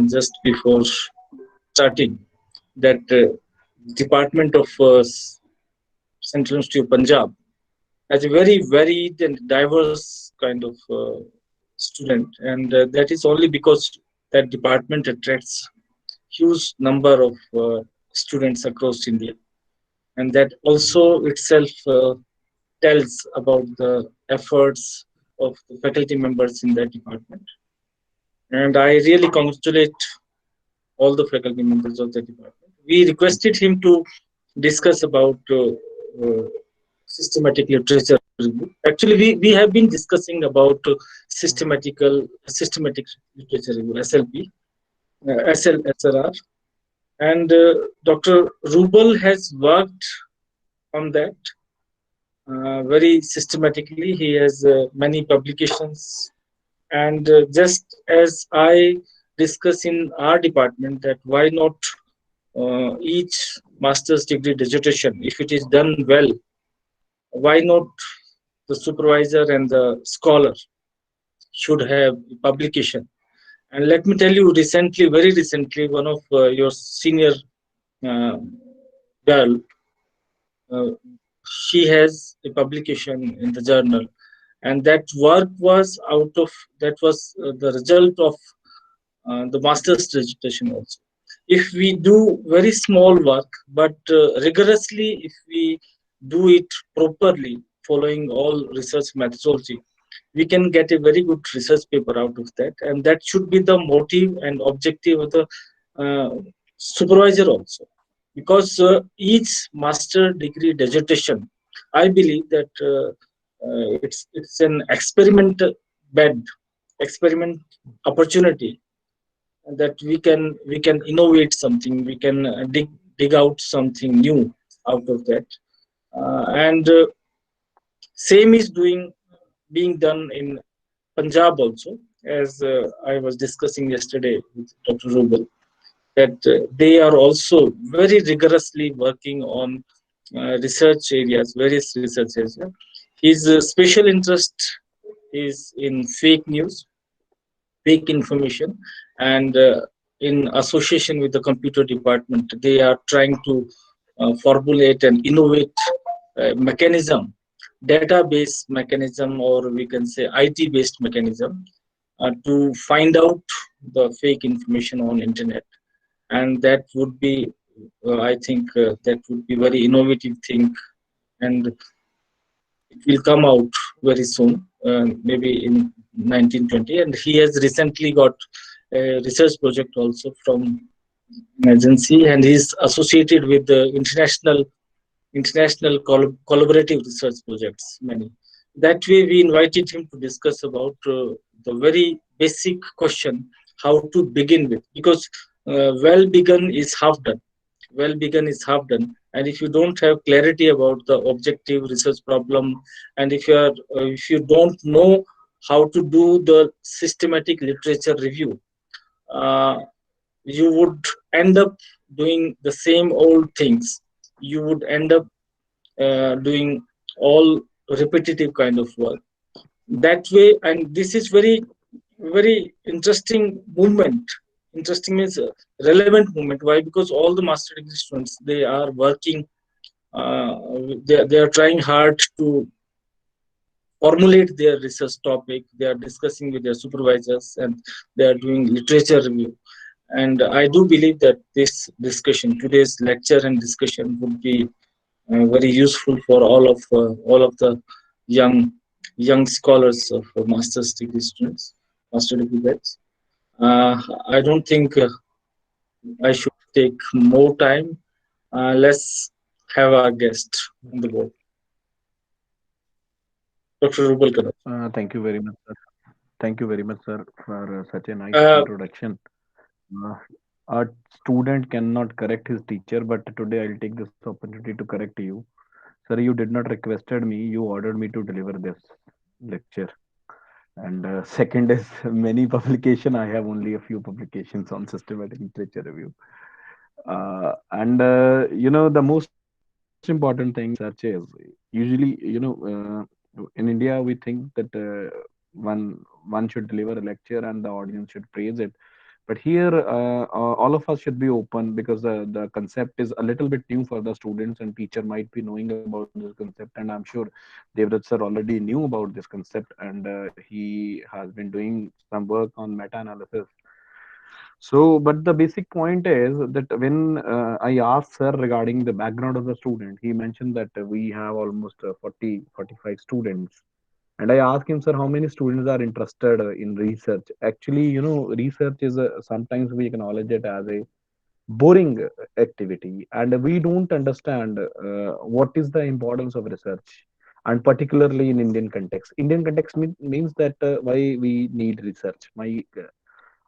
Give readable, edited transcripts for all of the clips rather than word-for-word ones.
just before starting that Department of Central University of Punjab has a very varied and diverse kind of student, and that is only because that department attracts huge number of students across India, and that also itself tells about the efforts of the faculty members in that department. And I really congratulate all the faculty members of the department. We requested him to discuss about systematic literature review. Actually, we have been discussing about systematic literature review (SLP), SLR, and Dr. Rubel has worked on that very systematically. He has many publications, and just as I discuss in our department that why not each master's degree dissertation, if it is done well, why not the supervisor and the scholar should have publication. And let me tell you, recently, very recently, one of your senior uh, girl, uh, she has a publication in the journal, and that work was out of that was the result of the master's dissertation also. If we do very small work, but rigorously, if we do it properly, following all research methodology, we can get a very good research paper out of that, and that should be the motive and objective of the uh, supervisor also, because each master degree dissertation, I believe that it's an experiment bed, experiment opportunity, that we can innovate something, we can dig out something new out of that, and same is being done in Punjab also, as I was discussing yesterday with Dr. Rubel, that they are also very rigorously working on research areas, various research areas. His special interest is in fake news, fake information, and in association with the computer department, they are trying to formulate and innovate mechanism, database mechanism, or we can say IT based mechanism, to find out the fake information on internet. And that would be I think that would be very innovative thing, and it will come out very soon, maybe in 1920. And he has recently got a research project also from an agency, and he's associated with the international collaborative research projects, many. That way we invited him to discuss about the very basic question, how to begin with, because well begun is half done, well begun is half done. And if you don't have clarity about the objective research problem, and if you don't know how to do the systematic literature review, uh, you would end up doing the same old things. You would end up doing all repetitive kind of work that way. And this is very interesting movement. Interesting means relevant movement. Why? Because all the master degree students, they are working, uh, they are trying hard to formulate their research topic, they are discussing with their supervisors, and they are doing literature review. And I do believe that this discussion, today's lecture and discussion, would be very useful for all of the young young scholars of master's degree students, master degree grads. Uh, I don't think I should take more time. Let's have our guest on the board, Dr. Rubal Karat. Thank you very much, sir. Thank you very much, sir, for such a nice Uh, introduction. Uh, a student cannot correct his teacher, but today I'll take this opportunity to correct you. Sir, you did not requested me, you ordered me to deliver this lecture. And second is many publication. I have only a few publications on systematic literature review. The most important thing in research is usually, in India, we think that one one should deliver a lecture and the audience should praise it. But here, all of us should be open, because the concept is a little bit new for the students, and teacher might be knowing about this concept. And I'm sure Devrat sir already knew about this concept, and he has been doing some work on meta-analysis. So, but the basic point is that when I asked sir regarding the background of the student, he mentioned that we have almost 40, 45 students. And I asked him, sir, how many students are interested in research? Actually, research is sometimes we acknowledge it as a boring activity, and we don't understand what is the importance of research, and particularly in Indian context. Indian context means that why we need research. My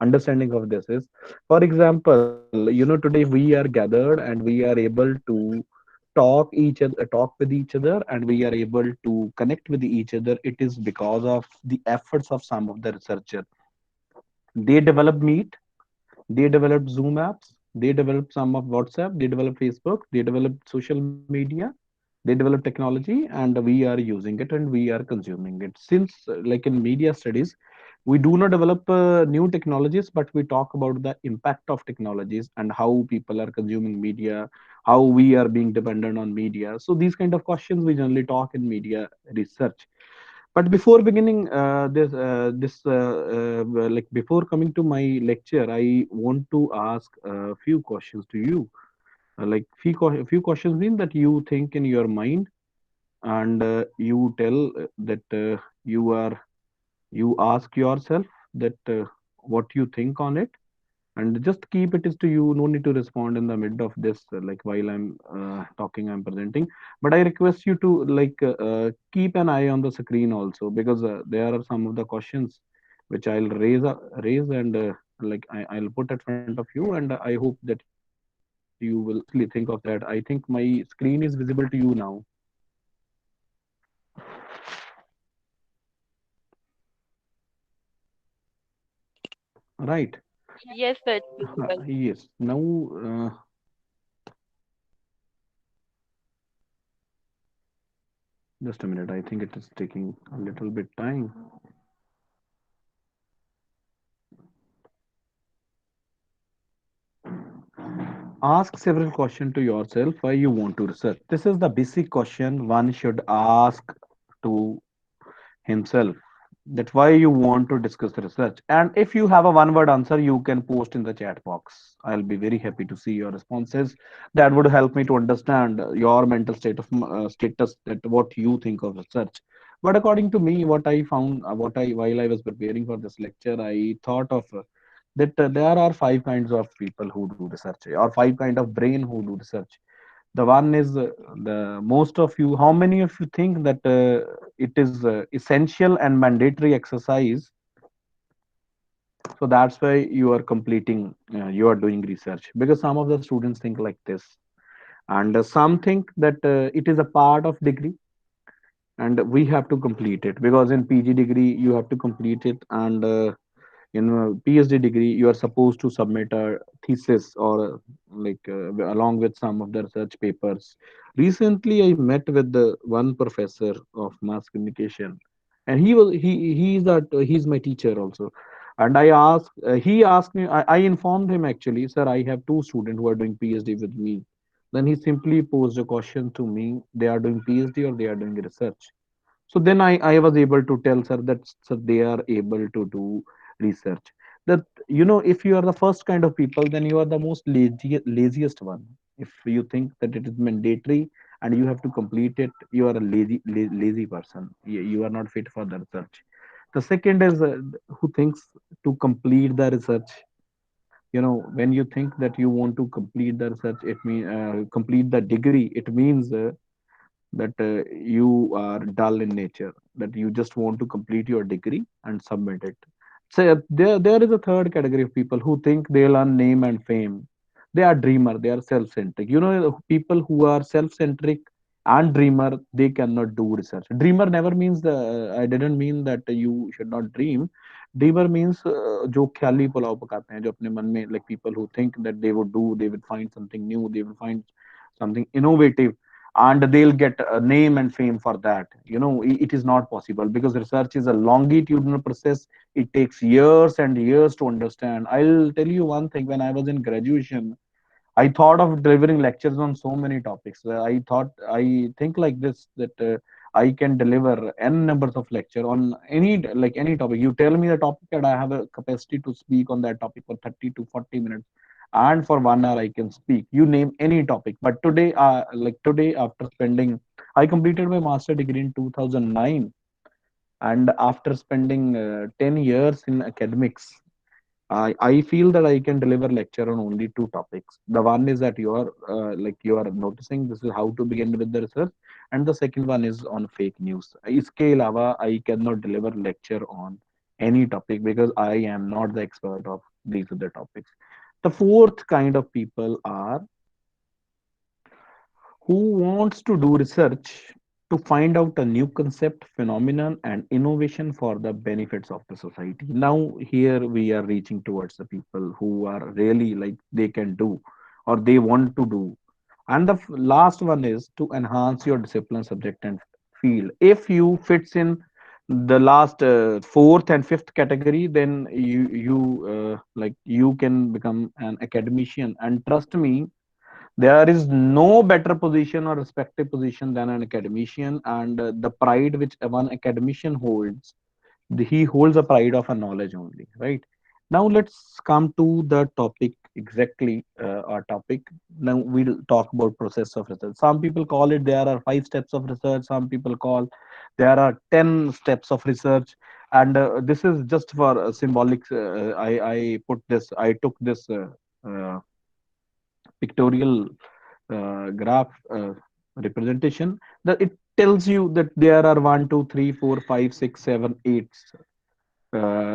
understanding of this is, for example, today we are gathered and we are able to talk with each other, and we are able to connect with each other. It is because of the efforts of some of the researchers. They developed Meet, they developed Zoom apps, they developed some of WhatsApp, they developed Facebook, they developed social media, they developed technology, and we are using it and we are consuming it. Since, like in media studies, we do not develop new technologies, but we talk about the impact of technologies and how people are consuming media, how we are being dependent on media. So these kind of questions we generally talk in media research. But before beginning like before coming to my lecture, I want to ask a few questions to you. Like few questions mean that you think in your mind, and you tell that you ask yourself that what you think on it, and just keep it is to you. No need to respond in the mid of this, like while I'm talking, I'm presenting. But I request you to keep an eye on the screen also, because there are some of the questions which I'll raise, and I'll put at front of you, and I hope that you will seriously think of that. I think my screen is visible to you now, right? Yes, sir, it's visible. Yes, now just a minute, I think it is taking a little bit time. Ask several questions to yourself why you want to research. This is the basic question one should ask to himself, that why you want to discuss research. And if you have a one word answer, you can post in the chat box. I'll be very happy to see your responses. That would help me to understand your mental state of status, that what you think of research. But according to me, what I found, what I while I was preparing for this lecture, I thought of that there are five kinds of people who do research, or five kind of brain who do research. The one is the most of you. How many of you think that it is essential and mandatory exercise? So that's why you are completing, you are doing research, because some of the students think like this, and some think that it is a part of degree and we have to complete it, because in PG degree you have to complete it, and in a PhD degree, you are supposed to submit a thesis, or along with some of the research papers. Recently, I met with the one professor of mass communication, and he's my teacher also. And he asked me, I informed him actually, sir, I have two students who are doing PhD with me. Then he simply posed a question to me: they are doing PhD or they are doing research? So then I was able to tell sir that, sir, they are able to do research. That, if you are the first kind of people, then you are the most laziest one. If you think that it is mandatory and you have to complete it, you are a lazy person. You are not fit for the research. The second is who thinks to complete the research. When you think that you want to complete the research, it mean complete the degree, it means that you are dull in nature, that you just want to complete your degree and submit it. So there is a third category of people who think they'll earn name and fame. They are dreamer, they are self-centric. People who are self-centric and dreamer, they cannot do research. Dreamer never means I didn't mean that you should not dream. Dreamer means जो ख्याली पुलाव पकाते हैं, जो अपने मन में, like people who think that they would find something new, they would find something innovative, and they'll get a name and fame for that. It is not possible, because research is a longitudinal process. It takes years and years to understand. I'll tell you one thing. When I was in graduation, I thought of delivering lectures on so many topics. I think like this, that I can deliver n numbers of lecture on any topic. You tell me the topic, and I have a capacity to speak on that topic for 30 to 40 minutes, and for 1 hour I can speak. You name any topic. But today, after spending, I completed my master degree in 2009, and after spending 10 years in academics, I feel that I can deliver lecture on only two topics. The one is that you are noticing, this is how to begin with the research, and the second one is on fake news. इसके अलावा I cannot deliver lecture on any topic, because I am not the expert of these other topics. The fourth kind of people are who wants to do research to find out a new concept, phenomenon, and innovation for the benefits of the society. Now, here we are reaching towards the people who are really like they can do or they want to do. And the last one is to enhance your discipline, subject, and field. If you fits in the last fourth and fifth category, then you can become an academician. And trust me, there is no better position or respective position than an academician, and the pride which one academician holds, he holds a pride of a knowledge only, right? Now let's come to the topic exactly. Our topic now, we'll talk about process of research. Some people call it there are 5 steps of research. Some people call there are 10 steps of research, and this is just for symbolic. I took this pictorial graph representation, that it tells you that there are 1, 2, 3, 4, 5, 6, 7, 8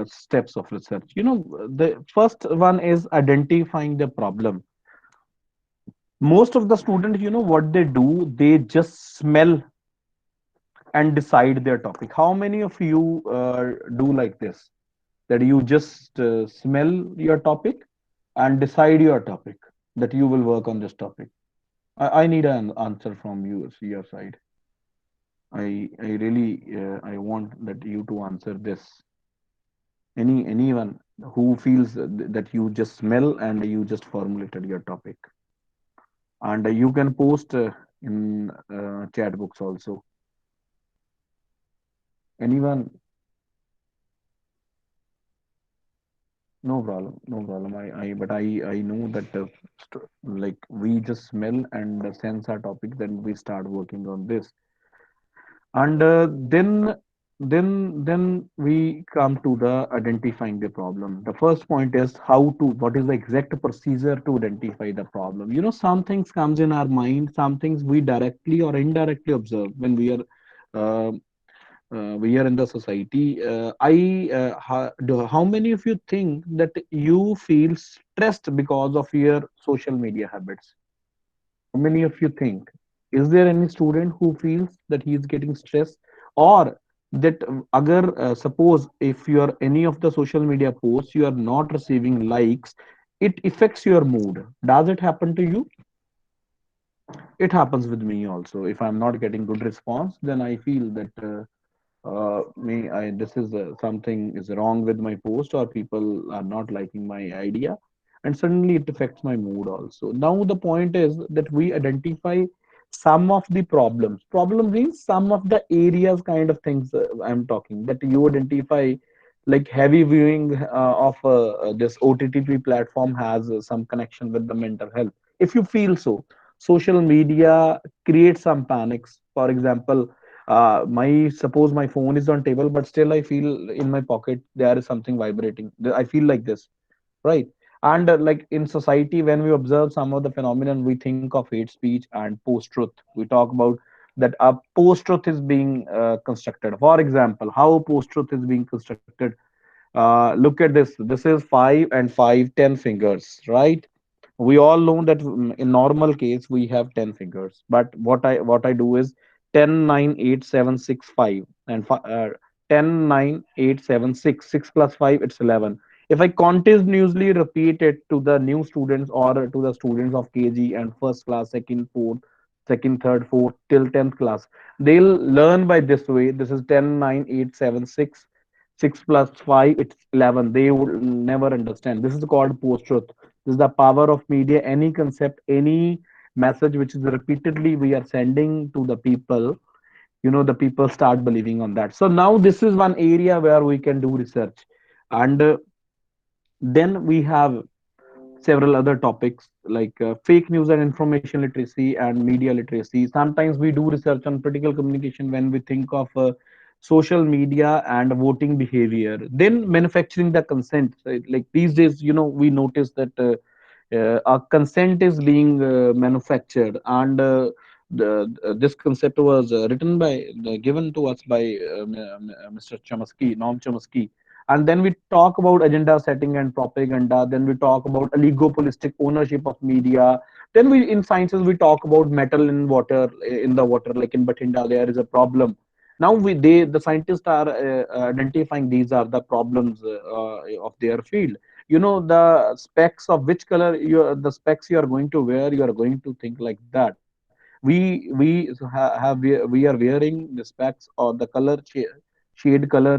steps of research. The first one is identifying the problem. Most of the students, what they do, they just smell and decide their topic. How many of you do like this, that you just smell your topic and decide your topic, that you will work on this topic? I need an answer from your side. I really I want that you to answer this. Anyone who feels that you just smell and you just formulated your topic, and you can post in chat books also. Anyone? No problem, no problem. I know that like we just smell and sense our topic, then we start working on this. And then we come to the identifying the problem. The first point is what is the exact procedure to identify the problem. Some things comes in our mind, some things we directly or indirectly observe when uh, we are in the society. How many of you think that you feel stressed because of your social media habits? How many of you think? Is there any student who feels that he is getting stressed, or that agar suppose if you are any of the social media posts you are not receiving likes, it affects your mood? Does it happen to you? It happens with me also. If I'm not getting good response, then I feel that this is something is wrong with my post, or people are not liking my idea, and suddenly it affects my mood also. Now the point is that we identify some of the problem means some of the areas kind of things. I'm talking that you identify, like heavy viewing of this OTT platform has some connection with the mental health. If you feel so, social media creates some panics. For example, my suppose my phone is on table, but still I feel in my pocket there is something vibrating. I feel like this, right? And like in society, when we observe some of the phenomenon, we think of hate speech and post truth. We talk about that a post truth is being constructed. For example, how post truth is being constructed. Look at this. This is 5 and 5, 10 fingers, right? We all know that in normal case we have 10 fingers, but what I do is 10, 9, 8, 7, 6, 5, and 10, 9, 8, 7, 6, 6 plus 5, it's 11. If I continuously repeat it to the new students or to the students of KG and first class, second, fourth, second, third, fourth till 10th class. They'll learn by this way. This is 10, 9, 8, 7, 6. 6 plus 5, it's 11. They would never understand. This is called post truth. This is the power of media. Any concept, any message which is repeatedly we are sending to the people, the people start believing on that. So now this is one area where we can do research. And then we have several other topics like fake news and information literacy and media literacy. Sometimes we do research on political communication when we think of social media and voting behavior. Then manufacturing the consent. Like these days, we notice that a consent is being manufactured, and this concept was written by, given to us by Mr. Chomsky, Noam Chomsky. And then we talk about agenda setting and propaganda. Then we talk about oligopolistic ownership of media. Then we, in sciences, we talk about metal in water, in the water, like in Bathinda there is a problem. Now the scientists are identifying these are the problems of their field. The specs of which color the specs you are going to wear, you are going to think like that. We are wearing the specs or the shade color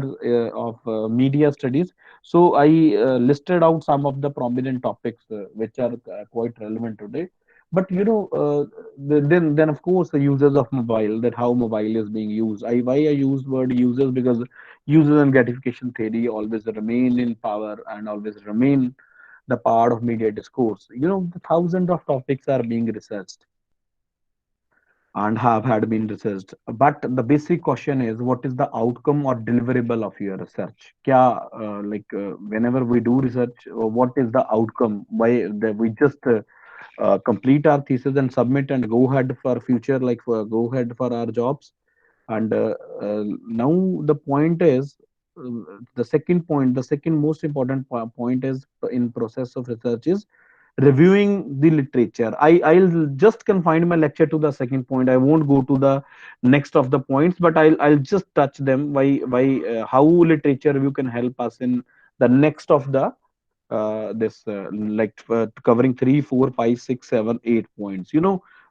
of media studies. So I listed out some of the prominent topics which are quite relevant today. But then of course the users of mobile, that how mobile is being used. Why I used word users, because users and gratification theory always remain in power and always remain the part of media discourse. The thousands of topics are being researched and have had been researched. But the basic question is, what is the outcome or deliverable of your research? Whenever we do research, what is the outcome? We just complete our thesis and submit and go ahead for future, go ahead for our jobs. And now the point is, the second most important point is in process of research is reviewing the literature. I'll just confine my lecture to the second point. I won't go to the next of the points, but I'll just touch them. How literature review can help us in the next of the this covering 3, 4, 5, 6, 7, 8 points.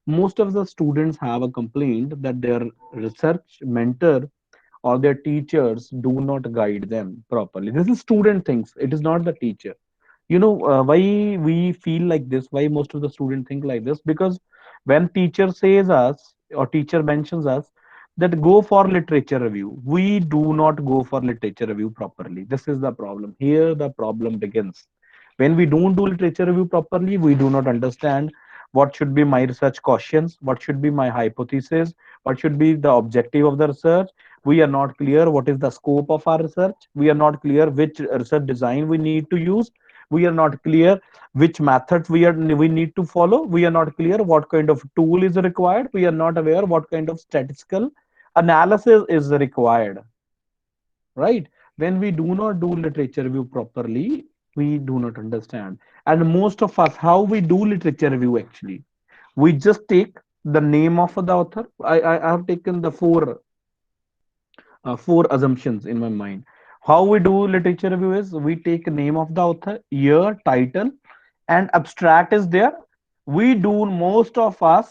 Most of the students have a complaint that their research mentor or their teachers do not guide them properly. This is student things. It is not the teacher. Why we feel like this, why most of the students think like this, because when teacher says us or teacher mentions us that go for literature review, we do not go for literature review properly. This is the problem. Here the problem begins. When we don't do literature review properly, we do not understand what should be my research questions, what should be my hypothesis, what should be the objective of the research. We are not clear what is the scope of our research. We are not clear which research design we need to use. We are not clear which methods we need to follow. We are not clear what kind of tool is required. We are not aware what kind of statistical analysis is required. Right? When we do not do literature review properly, we do not understand. And most of us, how we do literature review actually, we just take the name of the author. I have taken the four assumptions in my mind. How we do literature review is we take name of the author, year, title, and abstract is there. We do, most of us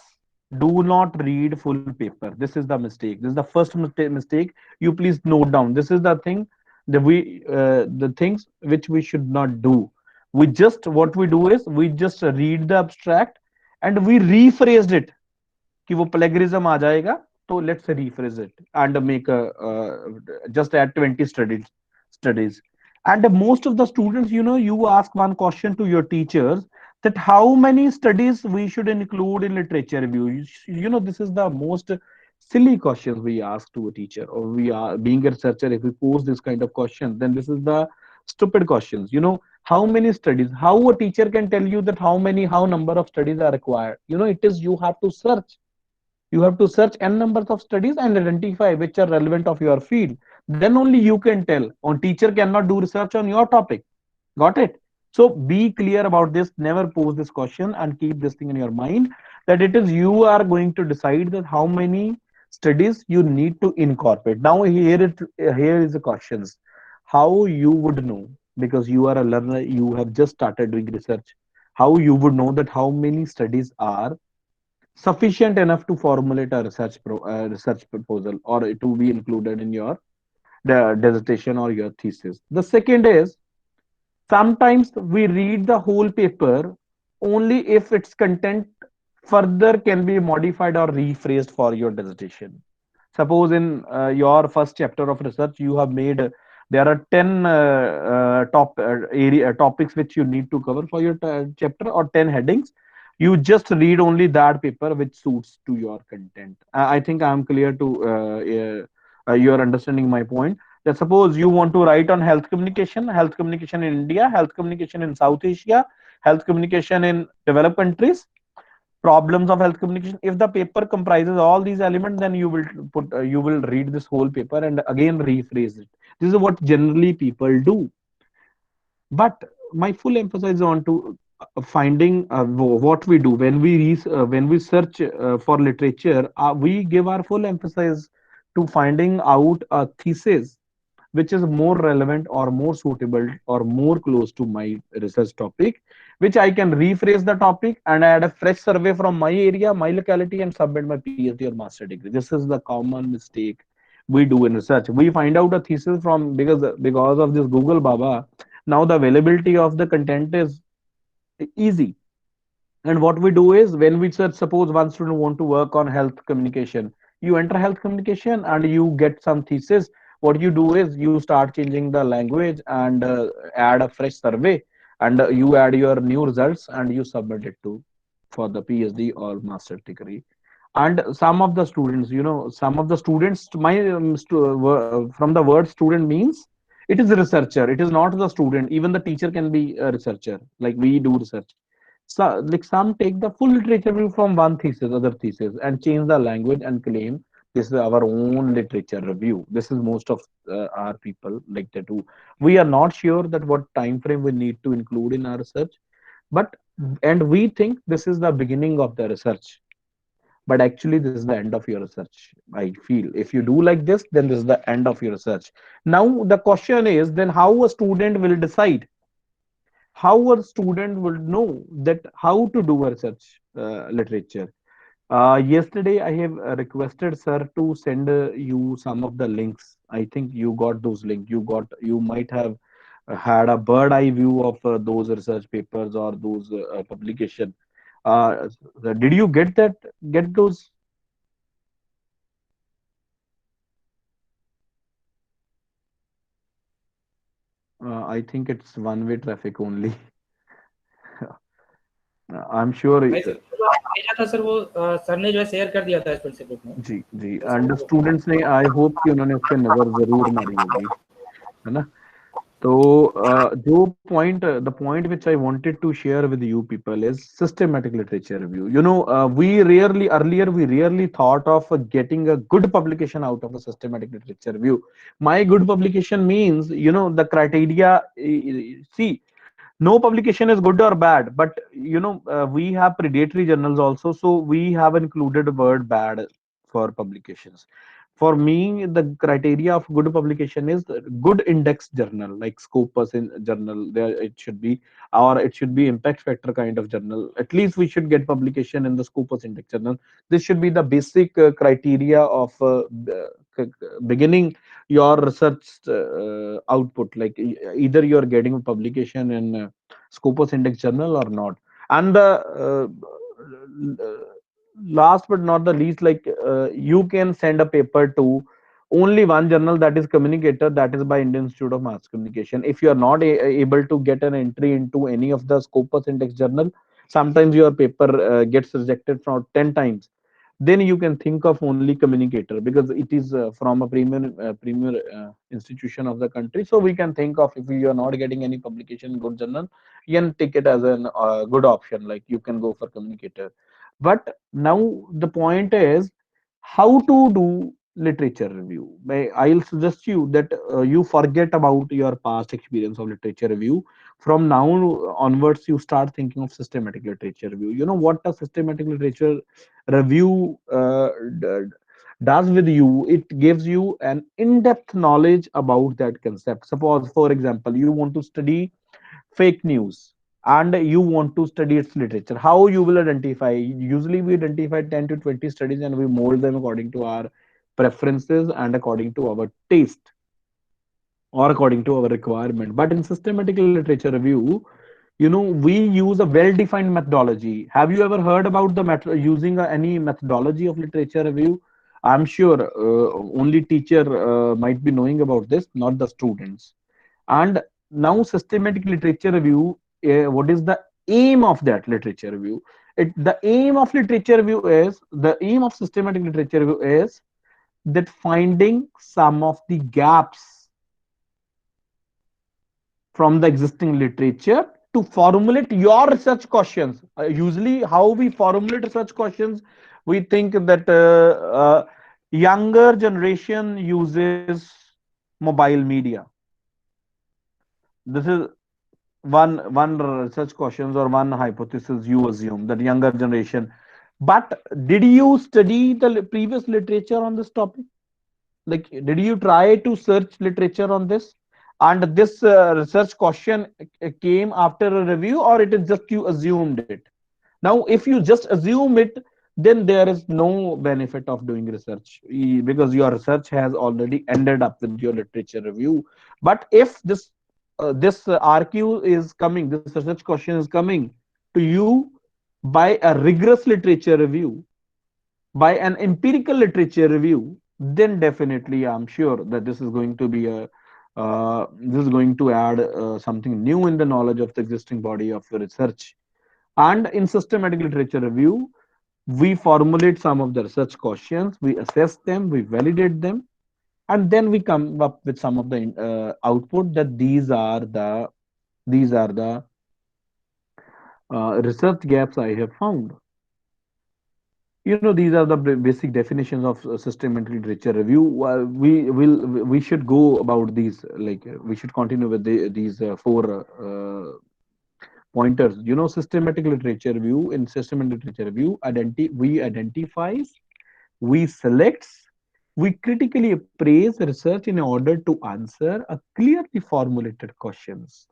do not read full paper. This is the mistake. This is the first mistake. You please note down. This is the thing that the things which we should not do. What we do is we just read the abstract and we rephrased it कि वो plagiarism आ जाएगा, तो let's rephrase it and make a just add 20 studies. And most of the students, you ask one question to your teachers that how many studies we should include in literature review. This is the most silly questions we ask to a teacher, or we are being a researcher. If we pose this kind of question, then this is the stupid questions. How many studies, how a teacher can tell you that how number of studies are required. It is, you have to search n numbers of studies and identify which are relevant of your field. Then only you can tell. On teacher cannot do research on your topic. Got it? So be clear about this. Never pose this question and keep this thing in your mind that it is you are going to decide that how many studies you need to incorporate. Now here is the questions. How you would know, because you are a learner, you have just started doing research. How you would know that how many studies are sufficient enough to formulate a research proposal or to be included in your dissertation or your thesis. The second is sometimes we read the whole paper only if its content further can be modified or rephrased for your dissertation. Suppose in your first chapter of research, you have made there are 10 topics which you need to cover for your chapter or 10 headings. You just read only that paper which suits to your content. I think I am clear to your understanding my point. That suppose you want to write on health communication in India, health communication in South Asia, health communication in developed countries, problems of health communication. If the paper comprises all these elements, then you will read this whole paper and again rephrase it. This is what generally people do. But my full emphasis on to finding what we do when we search for literature. We give our full emphasis to finding out a thesis which is more relevant or more suitable or more close to my research topic, which I can rephrase the topic and add a fresh survey from my area, my locality, and submit my PhD or master degree. This is the common mistake we do in research. We find out a thesis from because of this Google Baba. Now the availability of the content is easy, and what we do is when we search, suppose one student want to work on health communication, you enter health communication and you get some thesis. What you do is you start changing the language and add a fresh survey, and you add your new results and you submit it to for the PhD or master degree. And some of the students, some of the students, from the word student means it is a researcher. It is not the student. Even the teacher can be a researcher, like we do research. So, like some take the full literature review from one thesis, other thesis, and change the language and claim this is our own literature review. This is most of our people like that do. We are not sure that what time frame we need to include in our research, but and we think this is the beginning of the research, but actually this is the end of your research. I feel if you do like this, then this is the end of your research. Now the question is then how a student will decide, how a student will know that how to do a research literature. Yesterday, I have requested sir to send you some of the links. I think you got those links. You might have had a bird eye view of those research papers or those publication. Uh, did you get that? Get those? I think it's one-way traffic only. I'm sure. वैसे जो आपने भेजा था sir वो sir ने जो है share कर दिया था स्पेल से ग्रुप में जी जी एंड स्टूडेंट्स ने आई होप कि उन्होंने उस पर नजर जरूर मारी होगी, है ना? तो जो point the point which I wanted to share with you people is systematic literature review. We rarely thought of getting a good publication out of a systematic literature review. My good publication means, the criteria. See, no publication is good or bad, but we have predatory journals also, so we have included word bad for publications. For me, the criteria of good publication is good index journal, like Scopus in journal. There it should be, or it should be impact factor kind of journal. At least we should get publication in the Scopus index journal. This should be the basic criteria of beginning your research output. Like either you are getting a publication in Scopus index journal or not. And the last but not the least, like you can send a paper to only one journal, that is Communicator, that is by Indian Institute of Mass Communication. If you are not able to get an entry into any of the Scopus index journal, sometimes your paper gets rejected from 10 times, then you can think of only Communicator, because it is from a premier institution of the country. So we can think of, if you are not getting any publication in good journal, you can take it as a good option, like you can go for Communicator. But now the point is how to do literature review. I'll suggest you that you forget about your past experience of literature review. From now onwards, you start thinking of systematic literature review. You know what a systematic literature review does with you? It gives you an in-depth knowledge about that concept. Suppose, for example, you want to study fake news. and you want to study its literature, how you will identify? Usually we identify 10 to 20 studies and we mold them according to our preferences and according to our taste or according to our requirement. But in systematic literature review, we use a well defined methodology. Have you ever heard about the using any methodology of literature review? I'm sure only teacher might be knowing about this, not the students. And now systematic literature review, what is the aim of that literature review? The aim of literature review is, the aim of systematic literature review is that finding some of the gaps from the existing literature to formulate your research questions. Usually, how we formulate research questions, we think that younger generation uses mobile media. This is one research questions or one hypothesis you assume that younger generation. But did you study the previous literature on this topic? Like, did you try to search literature on this? And this research question came after a review, or it is just you assumed it? Now, if you just assume it, then there is no benefit of doing research, because your research has already ended up with your literature review. But if this RQ is coming, this research question is coming to you by a rigorous literature review, by an empirical literature review, then definitely I'm sure that this is going to be a this is going to add something new in the knowledge of the existing body of research. And in systematic literature review, we formulate some of the research questions, we assess them, we validate them, and then we come up with some of the output that these are the research gaps I have found. These are the basic definitions of systematic literature review. We should go about these, like we should continue with these four pointers. Systematic literature review. In systematic literature review, we identifies, we selects, we critically appraise research in order to answer a clearly formulated questions.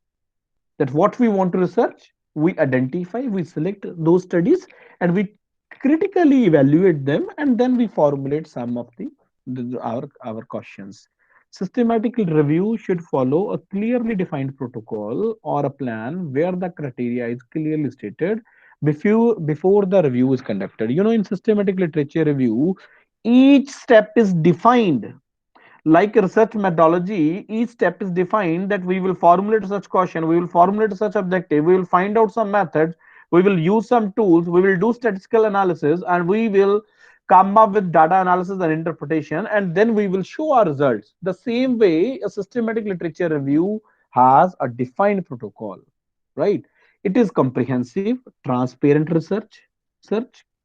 That what we want to research, we identify, we select those studies, and we critically evaluate them, and then we formulate some of our questions. Systematic review should follow a clearly defined protocol or a plan where the criteria is clearly stated before the review is conducted. In systematic literature review, each step is defined. Like research methodology, each step is defined, that we will formulate such question, we will formulate such objective, we will find out some methods, we will use some tools, we will do statistical analysis, and we will come up with data analysis and interpretation, and then we will show our results. The same way, a systematic literature review has a defined protocol, right? It is comprehensive, transparent research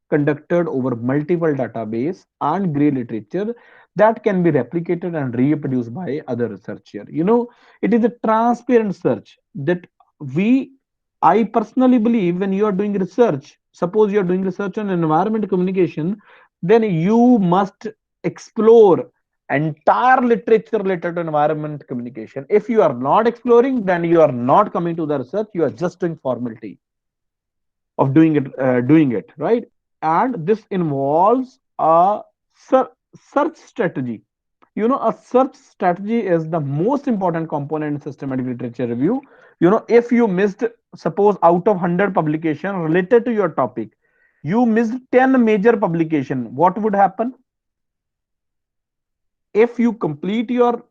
conducted over multiple database and grey literature that can be replicated and reproduced by other researcher. It is a transparent search that we I personally believe, when you are doing research, suppose you are doing research on environment communication, then you must explore entire literature related to environment communication. If you are not exploring, then you are not coming to the research, you are just doing formality of doing it, right? And this involves a search strategy. A search strategy is the most important component in systematic literature review. If you missed, suppose out of 100 publication related to your topic, you missed 10 major publication, what would happen? If you complete your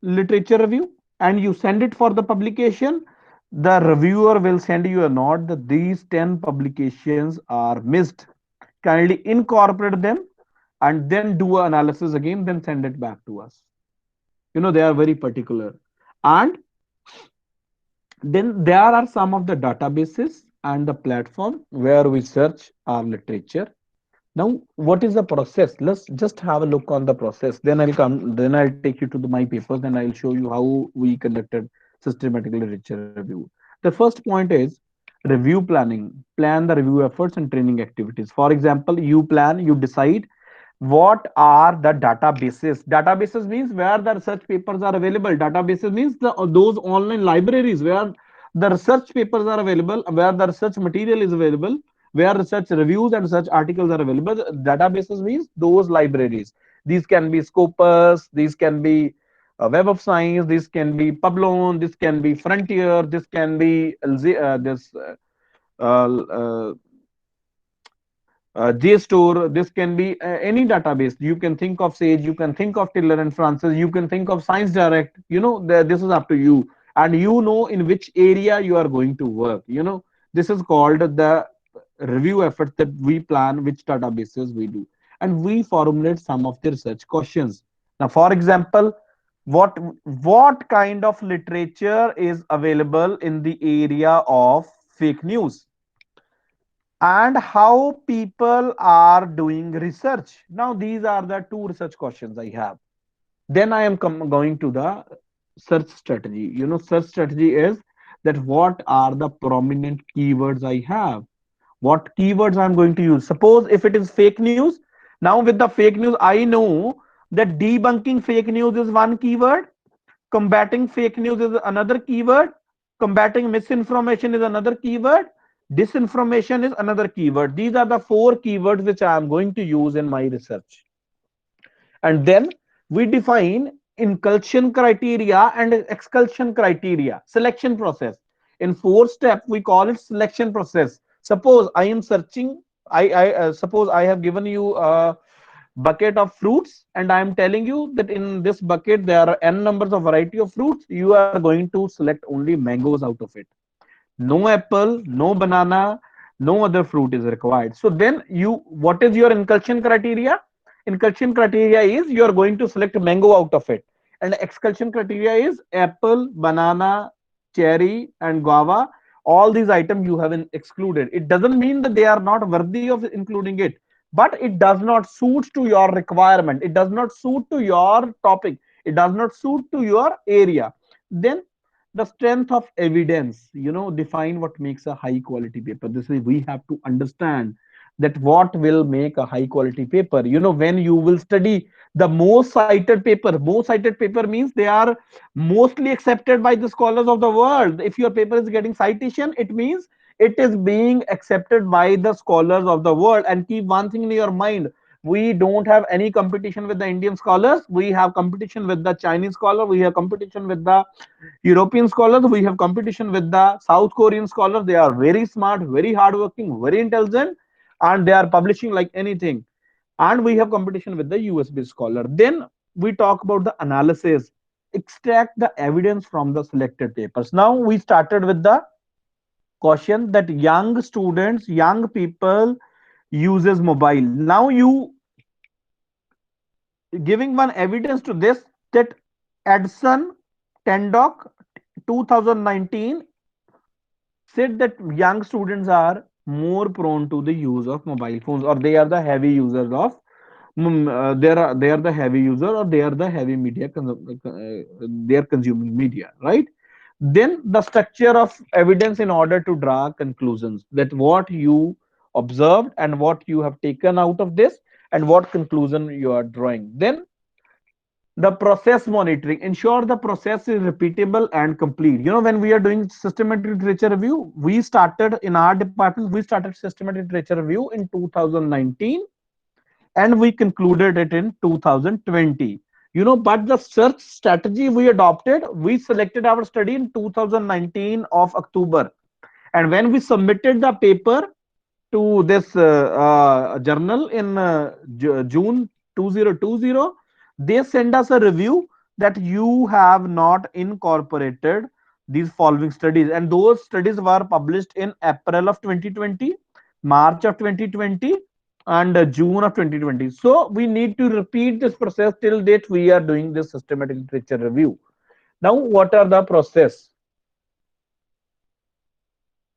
literature review and you send it for the publication, the reviewer will send you a note that these 10 publications are missed. Kindly incorporate them and then do an analysis again, then send it back to us. They are very particular. And then there are some of the databases and the platform where we search our literature. Now, what is the process? Let's just have a look on the process. Then I'll take you to my papers, and I'll show you how we conducted systematic literature review. The first point is review planning. Plan the review efforts and training activities. For example, you decide what are the databases means where the research papers are available. Databases means those online libraries where The research papers are available, where the research material is available, where research reviews and research articles are available. Databases means those libraries. These can be Scopus, these can be Web of Science, this can be Publon, this can be Frontier, this can be this uh, JSTOR. This can be any database. You can think of Sage, you can think of Tiller and Francis, you can think of Science Direct. This is up to you, and you know in which area you are going to work. This is called the review effort, that we plan which databases we do, and we formulate some of the research questions. Now, for example, what kind of literature is available in the area of fake news, and how people are doing research. Now, these are the two research questions I have. Then I am going to the search strategy. Search strategy is that what are the prominent keywords I have, what keywords I'm going to use. Suppose if it is fake news, now with the fake news, I know that debunking fake news is one keyword, combating fake news is another keyword, combating misinformation is another keyword, disinformation is another keyword. These are the four keywords which I am going to use in my research. And then we define inclusion criteria and expulsion criteria, selection process. In 4 step, we call it selection process. Suppose I am searching, I suppose I have given you a bucket of fruits, and I am telling you that in this bucket there are n numbers of variety of fruits. You are going to select only mangoes out of it. No apple, no banana, no other fruit is required. So then what is your inclusion criteria? Inclusion criteria is you are going to select mango out of it, and expulsion criteria is apple, banana, cherry, and guava. All these items you have excluded. It doesn't mean that they are not worthy of including it, but it does not suit to your requirement. It does not suit to your topic. It does not suit to your area. Then the strength of evidence, define what makes a high quality paper. This is, we have to understand that what will make a high quality paper. When you will study the most cited paper means they are mostly accepted by the scholars of the world. If your paper is getting citation, it means it is being accepted by the scholars of the world. And keep one thing in your mind, we don't have any competition with the Indian scholars. We have competition with the Chinese scholar, we have competition with the European scholars, we have competition with the South Korean scholars. They are very smart, very hardworking, very intelligent, and they are publishing like anything. And we have competition with the US based scholar. Then we talk about the analysis, extract the evidence from the selected papers. Now we started with the question that young students, young people uses mobile. Now you giving one evidence to this, that Edson Tendock 2019 said that young students are more prone to the use of mobile phones, or they are the heavy users of they are the heavy user, or they are the heavy media they are consuming media, right? Then the structure of evidence in order to draw conclusions, that what you observed and what you have taken out of this and what conclusion you are drawing. Then the process monitoring, ensure the process is repeatable and complete. When we are doing systematic literature review, we started in our department, we started systematic literature review in 2019, and we concluded it in 2020. But the search strategy we adopted, we selected our study in 2019 of October, and when we submitted the paper to this journal in June 2020, they send us a review that you have not incorporated these following studies, and those studies were published in April of 2020, March of 2020, and June of 2020. So we need to repeat this process till date we are doing this systematic literature review. Now, what are the process?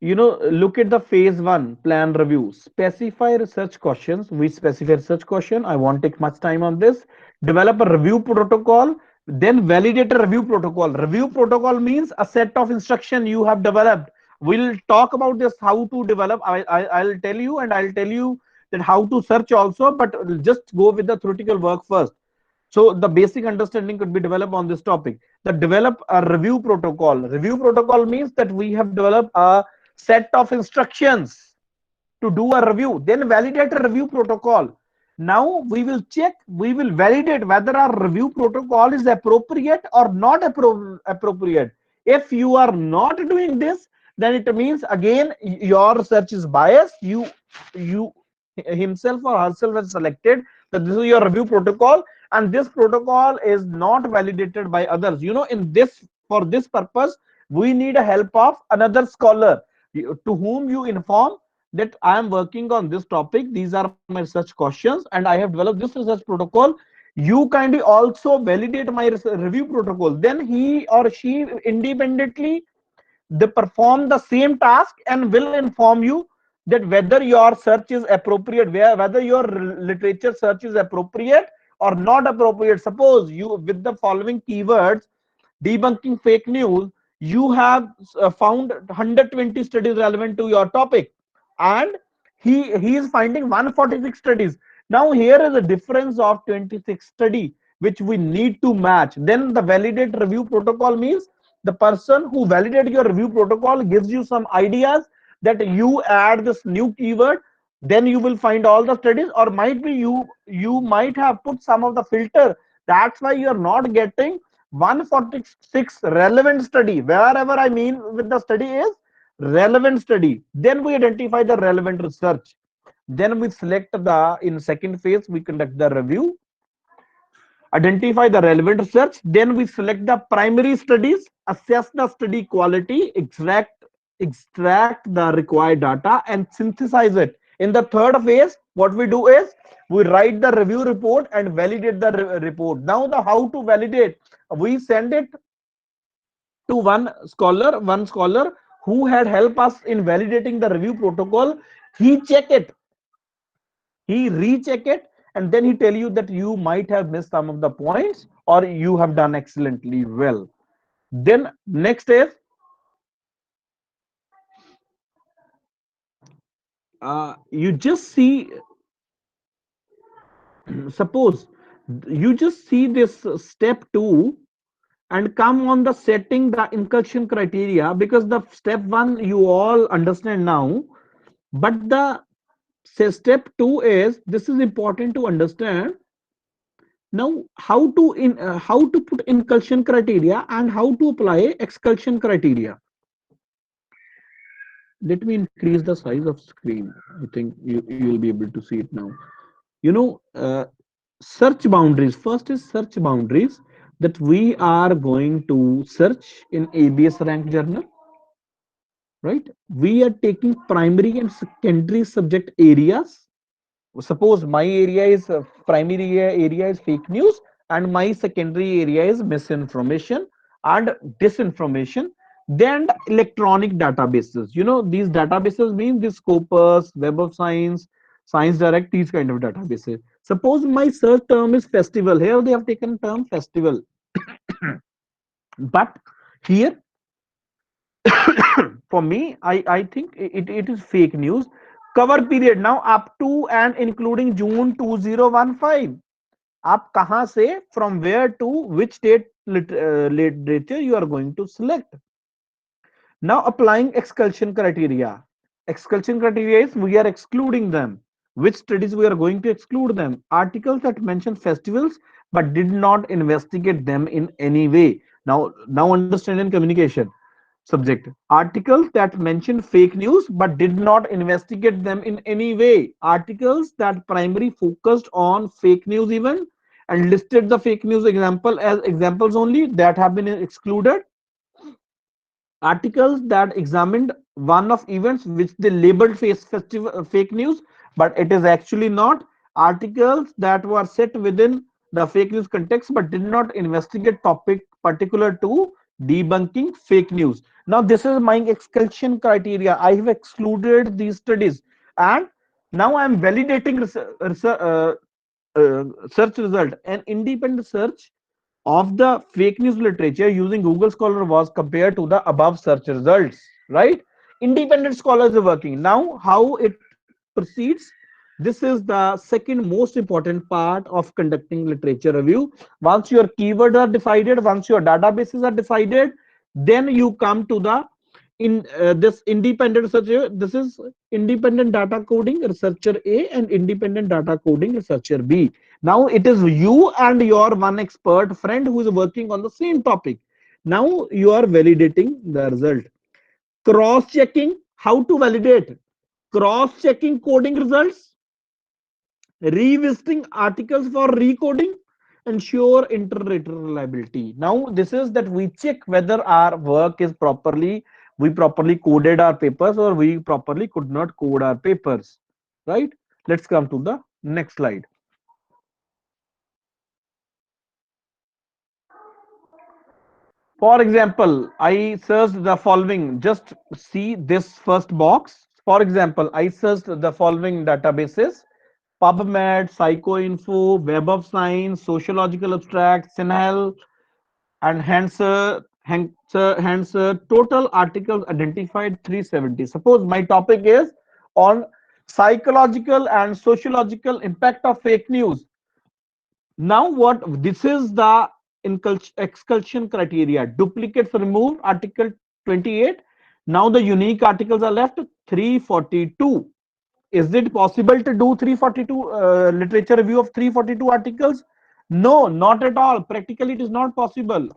Look at the phase 1 plan review. Specify research questions. We specify research question. I won't take much time on this. Develop a review protocol. Then validate a review protocol. Review protocol means a set of instruction you have developed. We'll talk about this, how to develop. I'll tell you, and I'll tell you that how to search also, but just go with the theoretical work first. So the basic understanding could be developed on this topic. that develop a review protocol. Review protocol means that we have developed a set of instructions to do a review, then validate a review protocol. Now we will check, we will validate whether our review protocol is appropriate or not appropriate. If you are not doing this, then it means again your research is biased. You himself or herself has selected that this is your review protocol, and this protocol is not validated by others. You know, in this, for this purpose, we need a help of another scholar to whom you inform that I am working on this topic. These are my research questions, and I have developed this research protocol. You kindly also validate my review protocol. Then he or she independently they perform the same task and will inform you that whether your search is appropriate, whether your literature search is appropriate or not appropriate. Suppose you, with the following keywords, debunking fake news, you have found 120 studies relevant to your topic, and he is finding 146 studies. Now here is a difference of 26 study which we need to match. Then the validate review protocol means the person who validates your review protocol gives you some ideas that you add this new keyword, then you will find all the studies, or might be you might have put some of the filter. That's why you are not getting 146 relevant study. Wherever I mean with the study is relevant study. Then we identify the relevant research. Then we select the, in second phase we conduct the review, identify the relevant research, then we select the primary studies, assess the study quality, extract the required data and synthesize it. In the third phase, what we do is we write the review report and validate the report. Now the how to validate, we send it to one scholar who had helped us in validating the review protocol. He check it, he recheck it, and then he tell you that you might have missed some of the points or you have done excellently well. Then next is you just see, suppose you just see this step 2 and come on the setting the inclusion criteria, because the step 1 you all understand now, but the step 2 is, this is important to understand now, how to put inclusion criteria and how to apply exclusion criteria. Let me increase the size of screen. I think you will be able to see it now. You know, search boundaries. First is search boundaries, that we are going to search in ABS rank journal, right? We are taking primary and secondary subject areas. Suppose my area is primary area is fake news and my secondary area is misinformation and disinformation. Then electronic databases, you know, these databases mean the Scopus, Web of Science, Science Direct, these kind of databases. Suppose my search term is festival, here they have taken term festival but here for me I think it is fake news. Cover period now up to and including June 2015. आप कहां से, from where to which state literature you are going to select. Now applying exclusion criteria. Exclusion criteria is we are excluding them. Which studies we are going to exclude them? Articles that mention festivals but did not investigate them in any way. Now understand in communication. Subject: articles that mention fake news but did not investigate them in any way. Articles that primarily focused on fake news even and listed the fake news example as examples only, that have been excluded. Articles that examined one of events which they labeled fake news but it is actually not. Articles that were set within the fake news context but did not investigate topic particular to debunking fake news. Now this is my exclusion criteria. I have excluded these studies and now I am validating search result. An independent search of the fake news literature using Google Scholar was compared to the above search results, right? Independent scholars are working. Now how it proceeds, This is the second most important part of conducting literature review. Once your keywords are decided, once your databases are decided, then you come to the this independent researcher. This is independent data coding researcher A and independent data coding researcher B. Now it is you and your one expert friend who is working on the same topic. Now you are validating the result. Cross checking. How to validate? Cross checking coding results, revisiting articles for recoding, ensure inter-rater reliability. Now this is that we check whether our work is we properly coded our papers or we properly could not code our papers, right? Let's come to the next slide. For example, I searched the following. Just see this first box. For example, I searched the following databases: PubMed, PsychoInfo, Web of Science, Sociological Abstract, Sinhel, and Hanser. Total articles identified 370. Suppose my topic is on psychological and sociological impact of fake news. Now what this is the exclusion criteria. Duplicates removed, article 28. Now the unique articles are left 342. Is it possible to do 342 literature review of 342 articles? No, not at all. Practically it is not possible.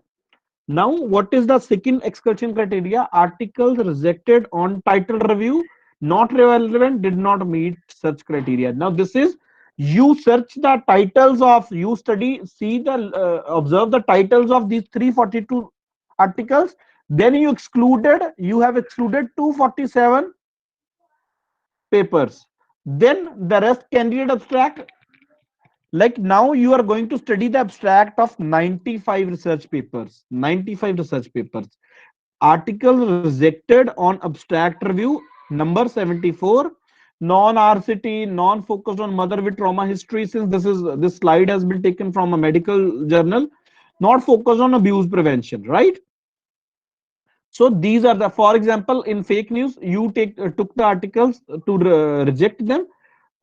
Now what is the second exclusion criteria? Articles rejected on title review, not relevant, did not meet such criteria. Now this is, you search the titles of, you study, see the observe the titles of these 342 articles, then you have excluded 247 papers. Then the rest candidate abstract, like now you are going to study the abstract of 95 research papers. 95 research papers. Articles rejected on abstract review number 74. Non-RCT, non-focused on mother with trauma history, since this slide has been taken from a medical journal. Not focused on abuse prevention, right? So these are the, for example, in fake news, you took the articles to reject them.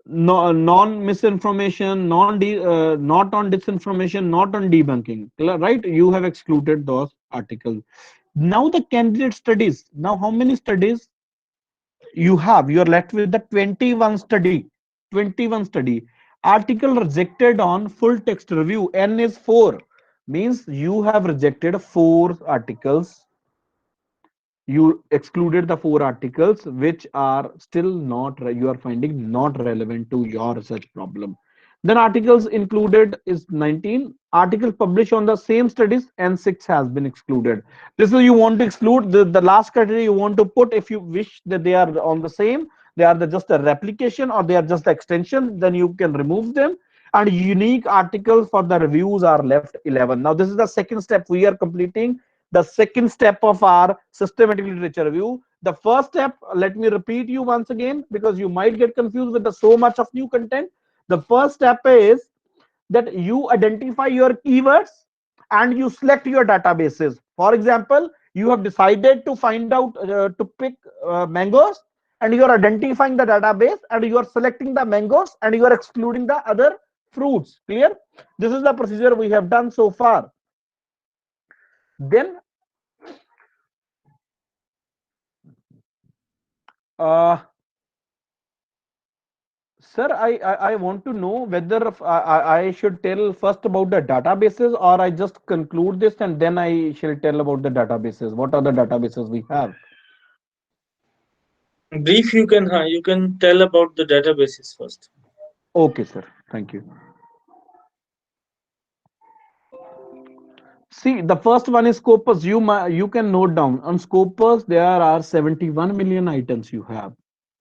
No, non misinformation, not on disinformation, not on debunking, right? You have excluded those articles. Now the candidate studies. Now how many studies you have? You are left with the 21 study. 21 study. Article rejected on full text review. N is 4. Means you have rejected 4 articles. You excluded the 4 articles which are still not, you are finding not relevant to your research problem. Then articles included is 19. Articles published on the same studies, and 6 has been excluded. This is, you want to exclude the last criteria you want to put. If you wish that they are on the same, they are just a replication or they are just the extension, then you can remove them. And unique articles for the reviews are left 11. Now this is the second step. We are completing the second step of our systematic literature review. The first step, let me repeat you once again, because you might get confused with the so much of new content. The first step is that you identify your keywords and you select your databases. For example, you have decided to find out to pick mangoes, and you are identifying the database and you are selecting the mangoes and you are excluding the other fruits. Clear? This is the procedure we have done so far. Then sir, I want to know whether I should tell first about the databases, or I just conclude this and then I shall tell about the databases. What are the databases we have? Brief, you can tell about the databases first. Okay, sir. Thank you. See, the first one is Scopus. You can note down on Scopus there are 71 million items you have.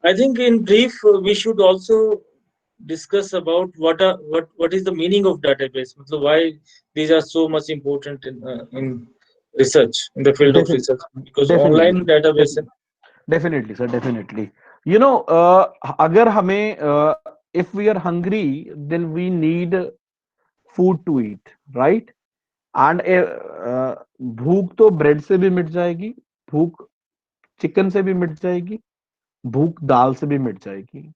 I think in brief we should also discuss about what is the meaning of database. So why these are so much important in research, in the field of research, because Definitely. online database. Definitely, sir. Definitely. You know, agar hame, if we are hungry, then we need food to eat, right? And भूख तो bread से भी मिट जाएगी, भूख chicken से भी मिट जाएगी, भूख दाल से भी मिट जाएगी,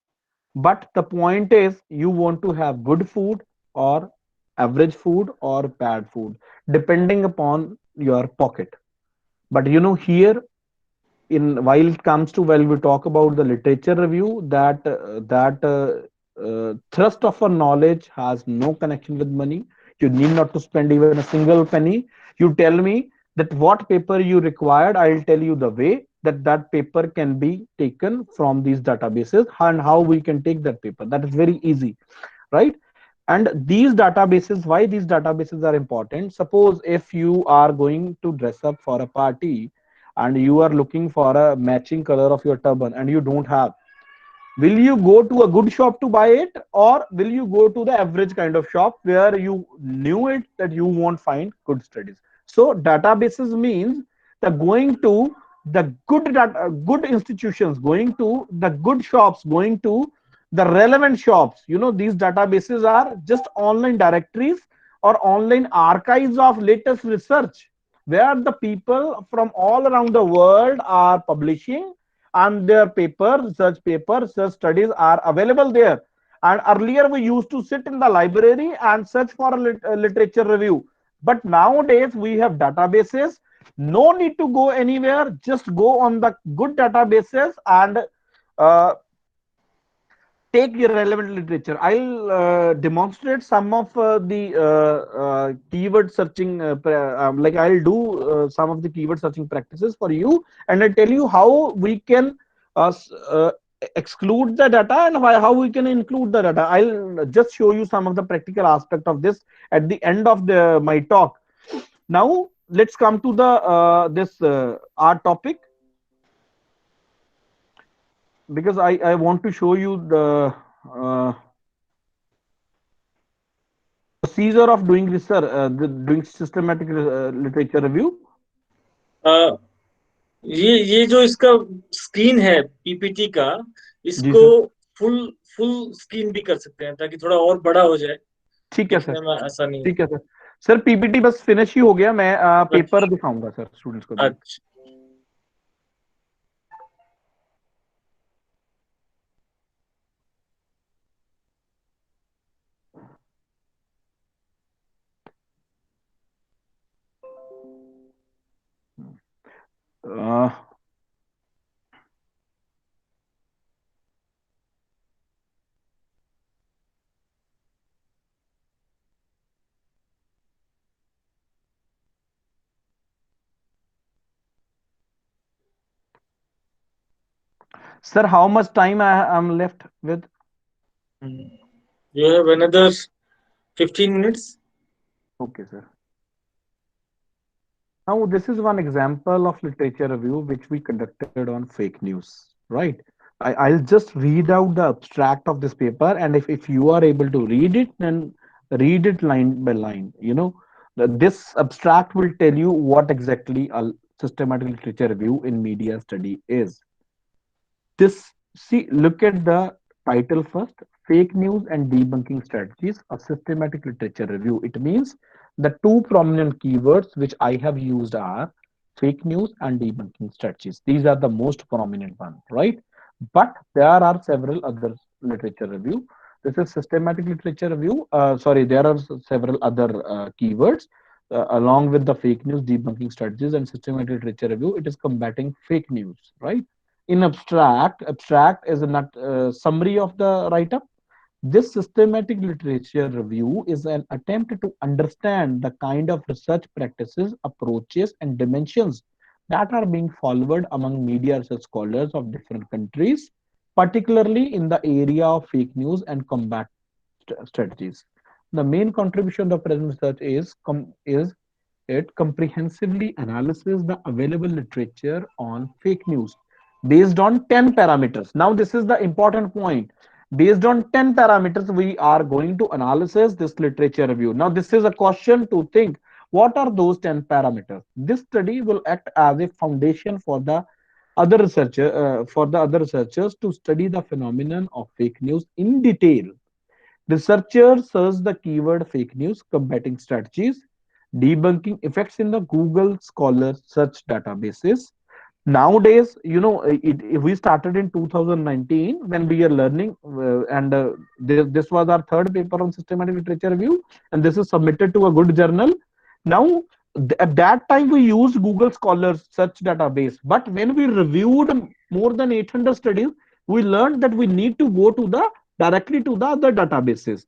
But the point is, you want to have good food or average food or bad food, depending upon your pocket. But here, in while it comes to, while we talk about the literature review, that thrust of our knowledge has no connection with money. You need not to spend even a single penny. You tell me that what paper you required, I'll tell you the way that that paper can be taken from these databases and how we can take that paper. That is very easy, right? And these databases, why these databases are important? Suppose if you are going to dress up for a party and you are looking for a matching color of your turban and you don't have, will you go to a good shop to buy it, or will you go to the average kind of shop where you knew it that you won't find good studies? So databases means the going to the good institutions, going to the good shops, going to the relevant shops. These databases are just online directories or online archives of latest research, where the people from all around the world are publishing, and their research studies are available there. And earlier we used to sit in the library and search for a literature review, but nowadays we have databases. No need to go anywhere, just go on the good databases and uh, take your relevant literature. I'll demonstrate some of the keyword searching, like I'll do some of the keyword searching practices for you, and I'll tell you how we can exclude the data and how we can include the data. I'll just show you some of the practical aspect of this at the end of my talk. Now let's come to the this our topic, because I want to show you uh, procedure of doing research, doing systematic literature review. अ, ये जो इसका screen है PPT का, जी इसको sir, full full screen भी कर सकते हैं ताकि थोड़ा और बड़ा हो जाए, ठीक है सर, दिखने में आसानी हो। ठीक है सर। सर पीपीटी बस फिनिश ही हो गया, मैं पेपर दिखाऊंगा सर स्टूडेंट्स को भी। अच्छा, uh, Sir, how much time I am left with? you have another 15 minutes. Okay, sir. Now, this is one example of literature review which we conducted on fake news, right? I'll just read out the abstract of this paper, and if you are able to read it, then read it line by line. This abstract will tell you what exactly a systematic literature review in media study is. This, see, look at the title first: Fake News and Debunking Strategies, a systematic literature review. It means the two prominent keywords which I have used are fake news and debunking strategies. These are the most prominent ones, right? But there are several other literature review. This is systematic literature review. Sorry, there are several other keywords along with the fake news, debunking strategies, and systematic literature review. It is combating fake news, right? In abstract is a summary of the write-up. This systematic literature review is an attempt to understand the kind of research practices, approaches, and dimensions that are being followed among media research scholars of different countries, particularly in the area of fake news and combat strategies. The main contribution of present research is it comprehensively analyzes the available literature on fake news based on 10 parameters. Now, this is the important point. Based on 10 parameters, we are going to analysis this literature review. Now, this is a question to think. What are those 10 parameters? This study will act as a foundation for the other researchers to study the phenomenon of fake news in detail. Researchers search the keyword fake news, combating strategies, debunking effects in the Google Scholar search databases, Nowadays, we started in 2019 when we are learning, and this was our third paper on systematic literature review, and this is submitted to a good journal. Now, at that time, we used Google Scholars search database, but when we reviewed more than 800 studies, we learned that we need to go to the directly to the other databases.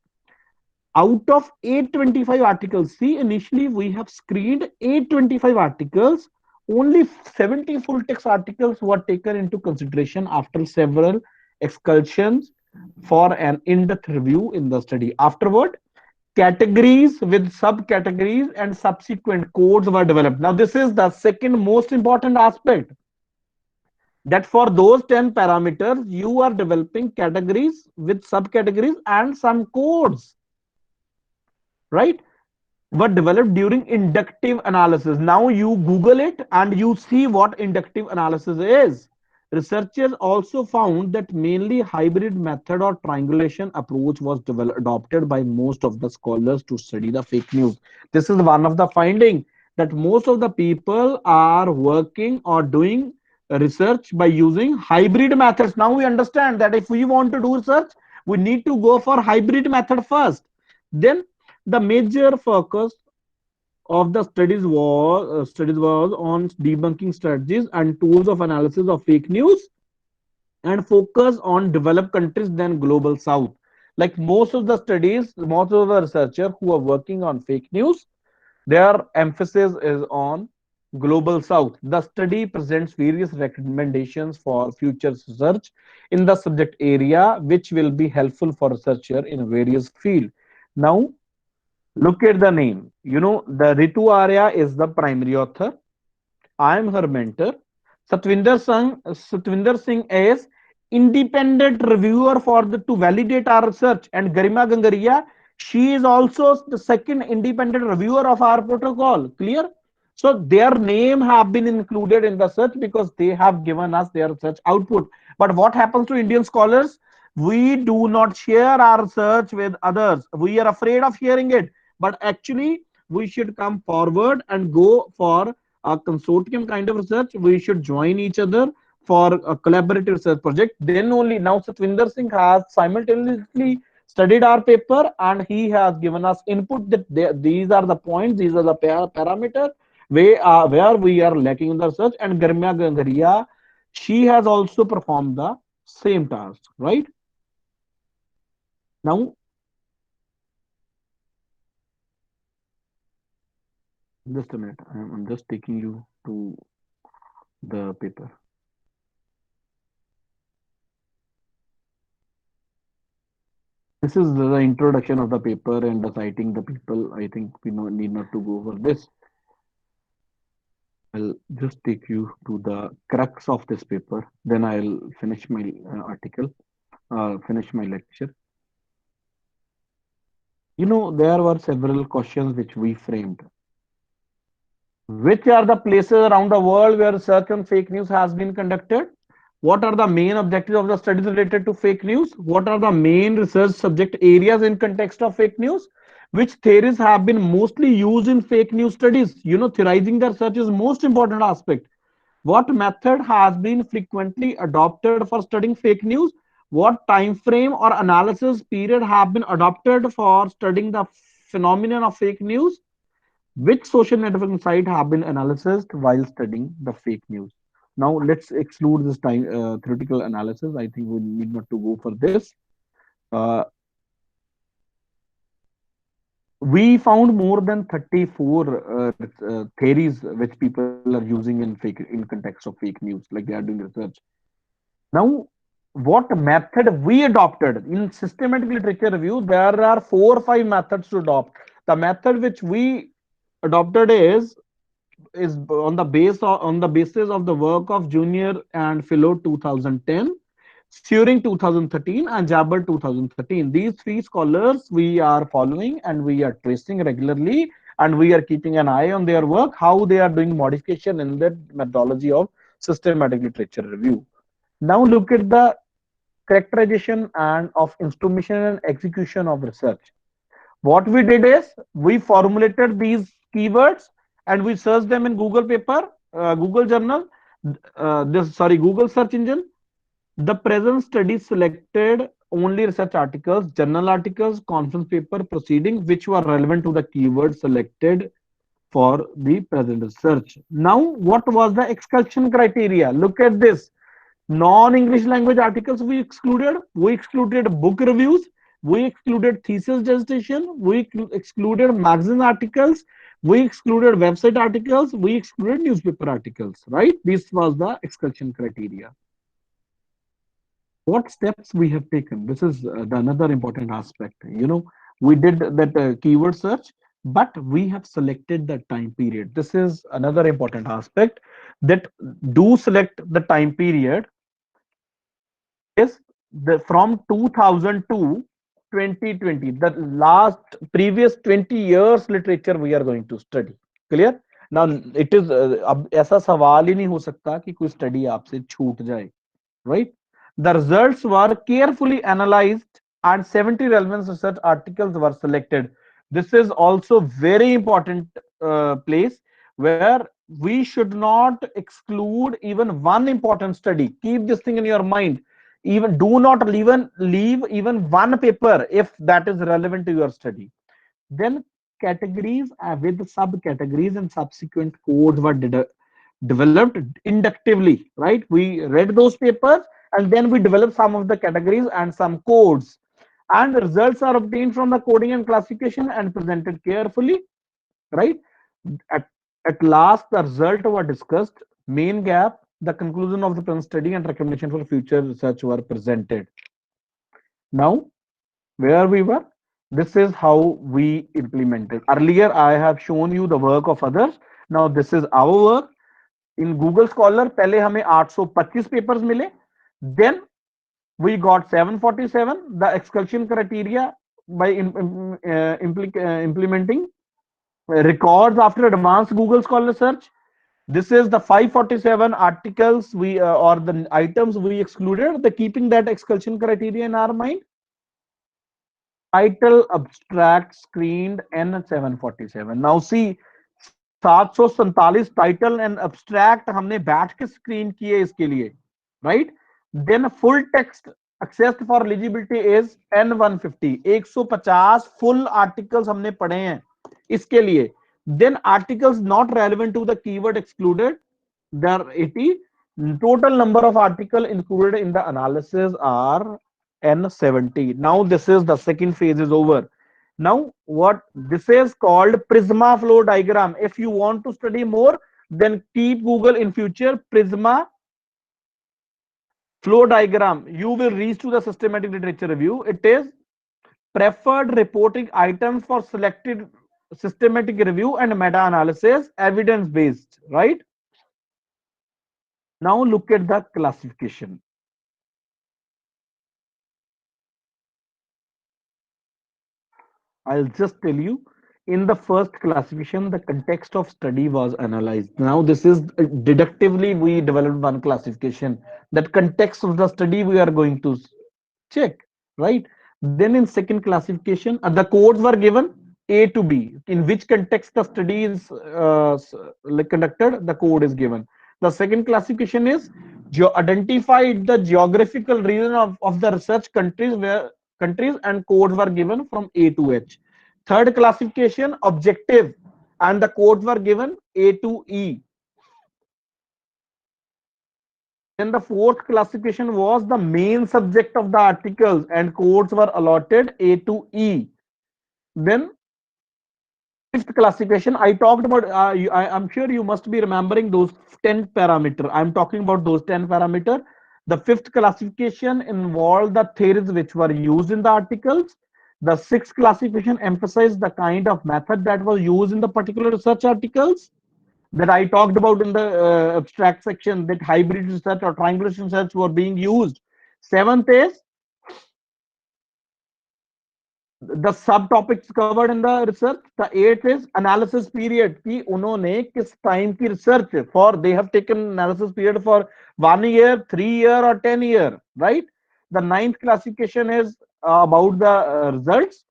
Out of 825 articles, see, initially we have screened 825 articles. Only 70 full text articles were taken into consideration after several excursions for an in-depth review in the study. Afterward, categories with subcategories and subsequent codes were developed. Now, this is the second most important aspect, that for those 10 parameters, you are developing categories with subcategories and some codes, right? Were developed during inductive analysis. Now you Google it and you see what inductive analysis is. Researchers also found that mainly hybrid method or triangulation approach was adopted by most of the scholars to study the fake news. This is one of the finding, that most of the people are working or doing research by using hybrid methods. Now we understand that if we want to do research, we need to go for hybrid method first. Then the major focus of the studies was on debunking strategies and tools of analysis of fake news, and focus on developed countries than global south. Like most of the studies, most of the researchers who are working on fake news, their emphasis is on global south. The study presents various recommendations for future research in the subject area, which will be helpful for researcher in various fields. Now, look at the name. The Ritu Arya is the primary author. I am her mentor. Satwinder Singh is independent reviewer for to validate our research, and Garima Gangaria, she is also the second independent reviewer of our protocol. Clear? So their name have been included in the search because they have given us their research output. But what happens to Indian scholars? We do not share our research with others. We are afraid of sharing it. But actually, we should come forward and go for a consortium kind of research. We should join each other for a collaborative research project. Then only, now Satwinder Singh has simultaneously studied our paper and he has given us input that these are the points, these are the parameters where we are lacking in the research. And Garmya Gangaria, she has also performed the same task, right? Now, just a minute, I'm just taking you to the paper. This is the introduction of the paper and the citing the people. I think we need not to go over this. I'll just take you to the crux of this paper. Then I'll finish my article, finish my lecture. There were several questions which we framed. Which are the places around the world where research on fake news has been conducted? What are the main objectives of the studies related to fake news? What are the main research subject areas in context of fake news? Which theories have been mostly used in fake news studies? Theorizing the research is most important aspect. What method has been frequently adopted for studying fake news? What time frame or analysis period have been adopted for studying the phenomenon of fake news? Which social networking site have been analyzed while studying the fake news? Now let's exclude this time theoretical analysis. I think we need not to go for this. We found more than 34 theories which people are using in context of fake news, like they are doing research. Now, what method we adopted in systematic literature review? There are 4 or 5 methods to adopt. The method which we adopted is on the basis of the work of Junior and Philo 2010, Suring 2013, and Jabber 2013. These 3 scholars we are following and we are tracing regularly, and we are keeping an eye on their work, how they are doing modification in the methodology of systematic literature review. Now look at the characterization and of instrumentation and execution of research. What we did is we formulated these keywords and we searched them in Google paper, Google journal. Google search engine. The present study selected only research articles, journal articles, conference paper, proceeding, which were relevant to the keyword selected for the present research. Now, what was the exclusion criteria? Look at this. Non-English language articles we excluded. We excluded book reviews. We excluded thesis dissertation. We excluded magazine articles. We excluded website articles. We excluded newspaper articles. Right? This was the exclusion criteria. What steps we have taken? This is another important aspect. We did that keyword search, but we have selected the time period. This is another important aspect, that do select the time period is from 2000 to 2020, the last previous 20 years literature we are going to study. Clear? Now it is अब ऐसा सवाल ही नहीं हो सकता कि कोई study आपसे छूट जाए, right? The results were carefully analyzed and 70 relevant research articles were selected. This is also very important place where we should not exclude even one important study. Keep this thing in your mind. Even do not leave even one paper if that is relevant to your study. Then categories with subcategories and subsequent codes were developed inductively, right? We read those papers and then we develop some of the categories and some codes, and the results are obtained from the coding and classification and presented carefully, right? At last the result were discussed, main gap, the conclusion of the present study and recommendation for future research were presented. Now where we were, this is how we implemented. Earlier I have shown you the work of others. Now this is our work. In Google Scholar पहले हमें 825 papers मिले, then we got 747, the exclusion criteria by implementing records after advanced Google Scholar search. This is the 547 articles we or the items we excluded, the keeping that exclusion criteria in our mind. Title, abstract, screened, N747. Now see, 747 title and abstract हमने बैठ के screen किए इसके लिए, right? Then full text accessed for eligibility is N150. 150 full articles हमने पढ़े हैं इसके लिए. Then articles not relevant to the keyword excluded, there are 80. Total number of articles included in the analysis are N70. Now this is the second phase is over. Now what this is called Prisma flow diagram. If you want to study more, then keep Google in future Prisma flow diagram. You will reach to the systematic literature review. It is preferred reporting items for selected systematic review and meta-analysis, evidence-based, right? Now look at the classification. I'll just tell you, in the first classification, the context of study was analyzed. Now this is deductively we developed one classification. That context of the study we are going to check, right? Then in second classification, the codes were given A to B. In which context the study is conducted, the code is given. The second classification is identified the geographical region of the research countries and codes were given from A to H. Third classification, objective, and the codes were given A to E. Then the fourth classification was the main subject of the articles and codes were allotted A to E. Then fifth classification, I talked about, I'm sure you must be remembering those 10 parameters. I'm talking about those 10 parameters. The fifth classification involved the theories which were used in the articles. The sixth classification emphasized the kind of method that was used in the particular research articles that I talked about in the abstract section, that hybrid research or triangulation research were being used. Seventh is the subtopics covered in the research. The eighth is analysis period, कि उन्होंने किस time की research for, they have taken analysis period for 1 year, 3 year or 10 year, right? The ninth classification is about the results,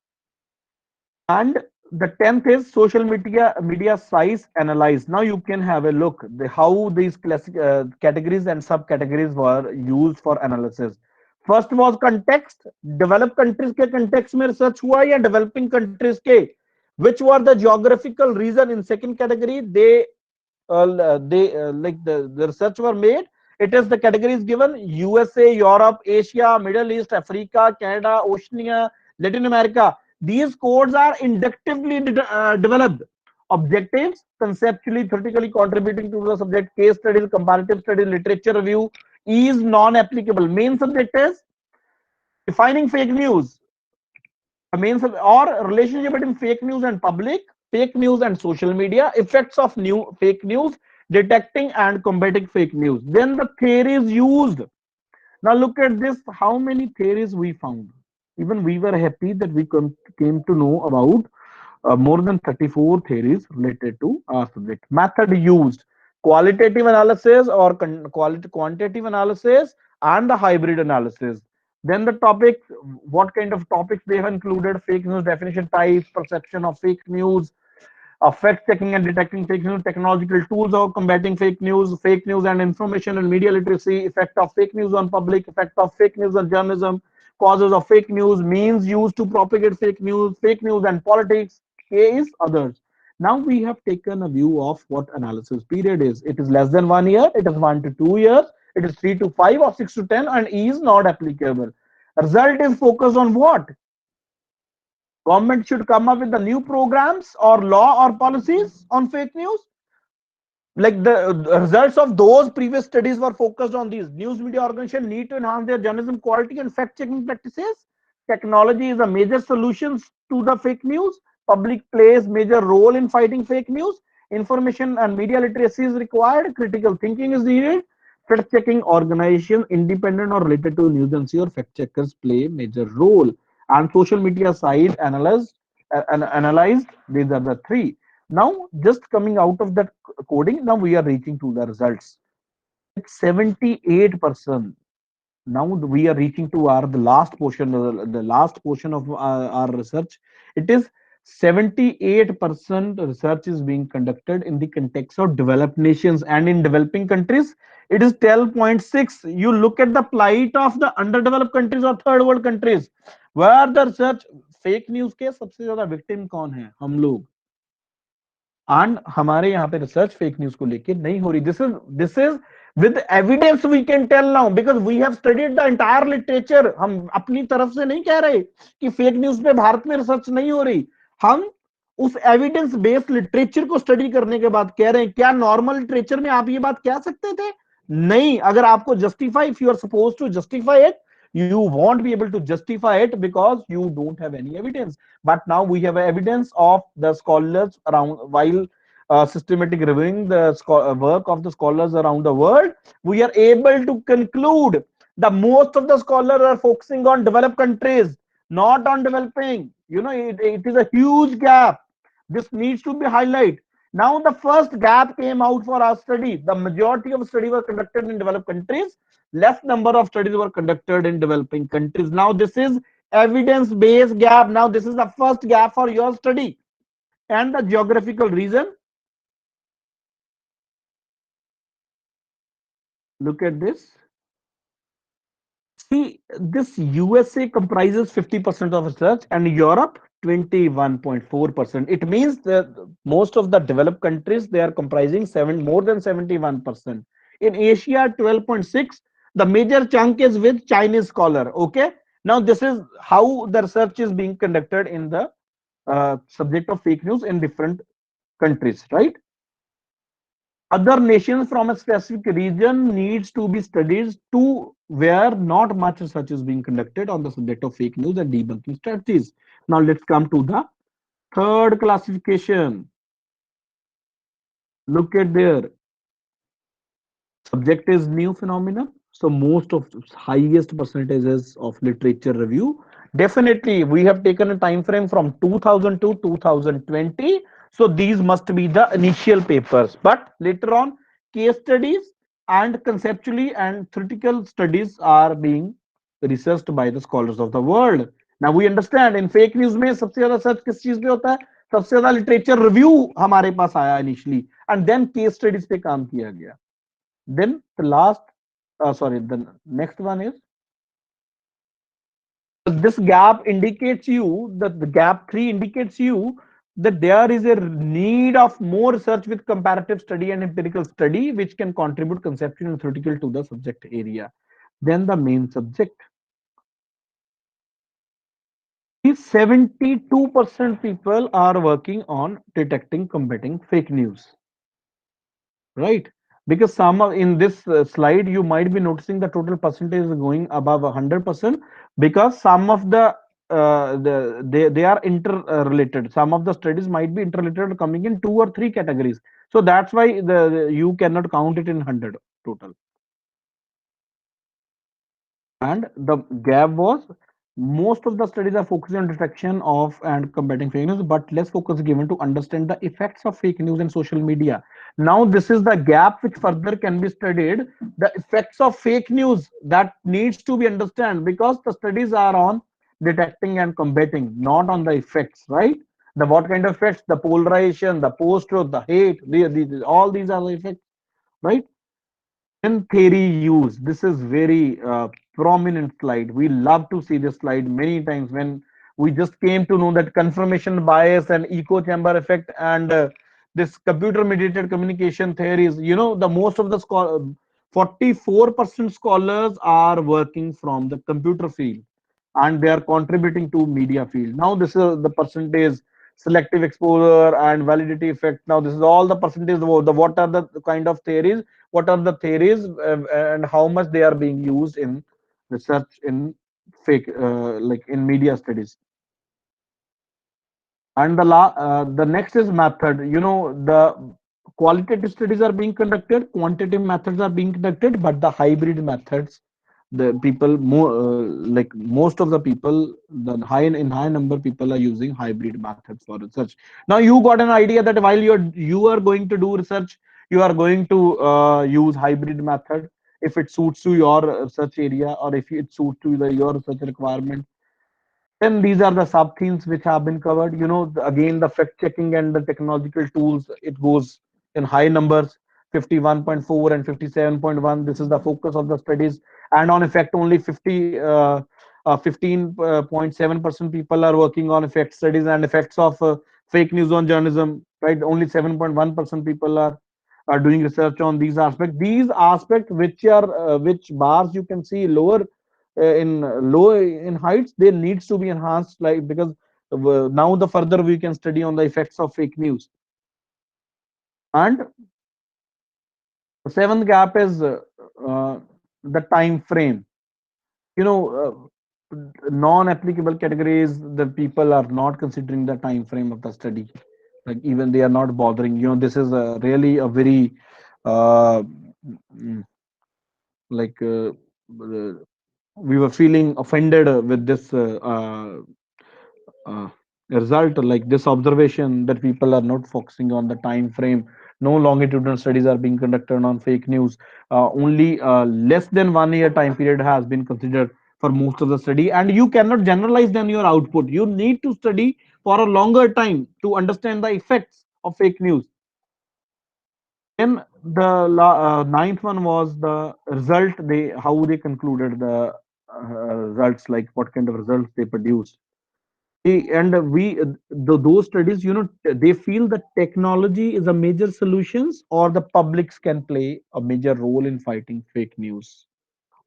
and the 10th is social media size analyzed. Now you can have a look how these classic categories and subcategories were used for analysis. First was context. Developed countries के context में research हुआ या developing countries के? Which were the geographical region in second category? Like the research were made. It is the categories given: USA, Europe, Asia, Middle East, Africa, Canada, Oceania, Latin America. These codes are inductively developed. Objectives: conceptually, theoretically contributing to the subject. Case studies, comparative studies, literature review. Is non-applicable. Main subject is defining fake news. The main or relationship between fake news and public, fake news and social media, effects of new fake news, detecting and combating fake news. Then the theories used. Now look at this, how many theories we found. Even we were happy that we came to know about more than 34 theories related to our subject. Method used: qualitative analysis or quantitative analysis and the hybrid analysis. Then the topic, what kind of topics they have included: fake news definition, types, perception of fake news, fact checking and detecting fake news, technological tools of combating fake news and information and media literacy, effect of fake news on public, effect of fake news on journalism, causes of fake news, means used to propagate fake news and politics, is others. Now we have taken a view of what analysis period is. It is less than 1 year, it is 1 to 2 years, it is 3 to 5 or 6 to 10, and is not applicable. Result is focused on what? Government should come up with the new programs or law or policies on fake news. Like the results of those previous studies were focused on these. News media organization need to enhance their journalism quality and fact checking practices. Technology is a major solution to the fake news. Public plays major role in fighting fake news. Information and media literacy is required. Critical thinking is needed. Fact checking organization, independent or related to news agency or fact checkers, play major role. And social media side analyzed. These are the three. Now, just coming out of that coding, now we are reaching to the results. 78%. Now we are reaching to the last portion, the last portion of our research. It is 78% research is being conducted in the context of developed nations, and in developing countries it is 12.6. You look at the plight of the underdeveloped countries or third world countries, where the research fake news के सबसे ज्यादा victim कौन है? हम लोग. And हमारे यहाँ पे रिसर्च फेक न्यूज को लेके नहीं हो रही. This is with evidence we can tell now, because we have studied the entire literature. हम अपनी तरफ से नहीं कह रहे कि फेक न्यूज पे भारत में रिसर्च नहीं हो रही. हम उस एविडेंस बेस्ड लिटरेचर को स्टडी करने के बाद कह रहे हैं. क्या नॉर्मल लिटरेचर में आप ये बात कह सकते थे? नहीं. अगर आपको justify, if you are supposed to justify it, you won't be able to justify it because you don't have any evidence. But now we have evidence of the scholars around, while systematic reviewing the work of the scholars around the world, we are able to conclude the most of the scholars are focusing on developed countries, not on developing. It is a huge gap. This needs to be highlighted. Now the first gap came out for our study. The majority of studies were conducted in developed countries. Less number of studies were conducted in developing countries. Now this is evidence-based gap. Now this is the first gap for your study. And the geographical region. Look at this. See, this USA comprises 50% of research and Europe 21.4%. It means that most of the developed countries, they are comprising more than 71%. In Asia, 12.6%. The major chunk is with Chinese scholar. Okay. Now this is how the research is being conducted in the subject of fake news in different countries, right? Other nations from a specific region needs to be studied to where not much research is being conducted on the subject of fake news and debunking strategies. Now let's come to the third classification. Look at there. Subject is new phenomenon. So most of highest percentages of literature review. Definitely we have taken a time frame from 2000 to 2020. So these must be the initial papers, but later on case studies and conceptually and theoretical studies are being researched by the scholars of the world. Now we understand in fake news में सबसे ज़्यादा search किस चीज पे होता है? सबसे ज्यादा लिटरेचर रिव्यू हमारे पास आया initially, and then case studies पे काम किया गया. Then the last sorry, the next one is this gap indicates you that the gap 3 indicates you that there is a need of more research with comparative study and empirical study which can contribute conceptual and theoretical to the subject area. Then the main subject is 72% people are working on detecting combating fake news, right? Because some in this slide you might be noticing the total percentage is going above 100%, because some of they are interrelated. Some of the studies might be interrelated, coming in 2 or 3 categories. So that's why you cannot count it in 100 total. And the gap was, most of the studies are focusing on detection of and combating fake news, but less focus given to understand the effects of fake news and social media. Now this is the gap which further can be studied, the effects of fake news that needs to be understood, because the studies are on detecting and combating, not on the effects, right? The what kind of effects, the polarization, the post-truth, the hate, all these are the effects, right? In theory use, this is very prominent slide. We love to see this slide many times when we just came to know that confirmation bias and echo chamber effect and this computer mediated communication theories. You know, the most of the 44% scholars are working from the computer field and they are contributing to media field. Now this is the percentage, selective exposure and validity effect. Now this is all the percentage, the what are the kind of theories, what are the theories, and how much they are being used in research in fake like in media studies. And the next is method. You know, the qualitative studies are being conducted, quantitative methods are being conducted, but the hybrid methods, the people more like most of the people, the high number people are using hybrid methods for research. Now you got an idea that while you are going to do research, you are going to use hybrid method if it suits to your research area, or if it suits to your research requirement. Then these are the sub themes which have been covered. You know, again, the fact checking and the technological tools, it goes in high numbers, 51.4 and 57.1. This is the focus of the studies. And on effect, only 15.7% people are working on effect studies and effects of fake news on journalism, right? Only 7.1% people are doing research on these aspects. These aspects, which bars you can see lower in low in heights, they needs to be enhanced, like, because now the further we can study on the effects of fake news. And the seventh gap is the time frame. You know, non-applicable categories, the people are not considering the time frame of the study, like even they are not bothering. You know, this is really a very uh, mm, like we were feeling offended with this uh, result, like this observation, that people are not focusing on the time frame. No longitudinal studies are being conducted on fake news. Only less than 1 year time period has been considered for most of the study, and you cannot generalize then your output. You need to study for a longer time to understand the effects of fake news. Then the ninth one was the result, they how they concluded the results, like what kind of results they produced. And those studies, you know, they feel that technology is a major solutions, or the publics can play a major role in fighting fake news,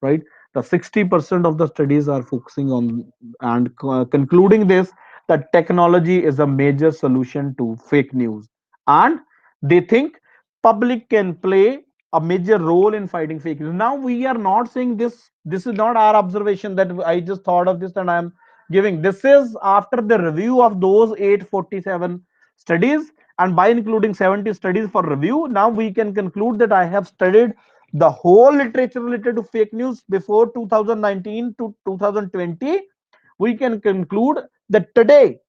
right? The 60% of the studies are focusing on and concluding this, that technology is a major solution to fake news, and they think public can play a major role in fighting fake news. Now we are not saying this is not our observation that I just thought of this and I'm giving. This is after the review of those 847 studies, and by including 70 studies for review, now we can conclude that I have studied the whole literature related to fake news before 2019 to 2020. We can conclude that today,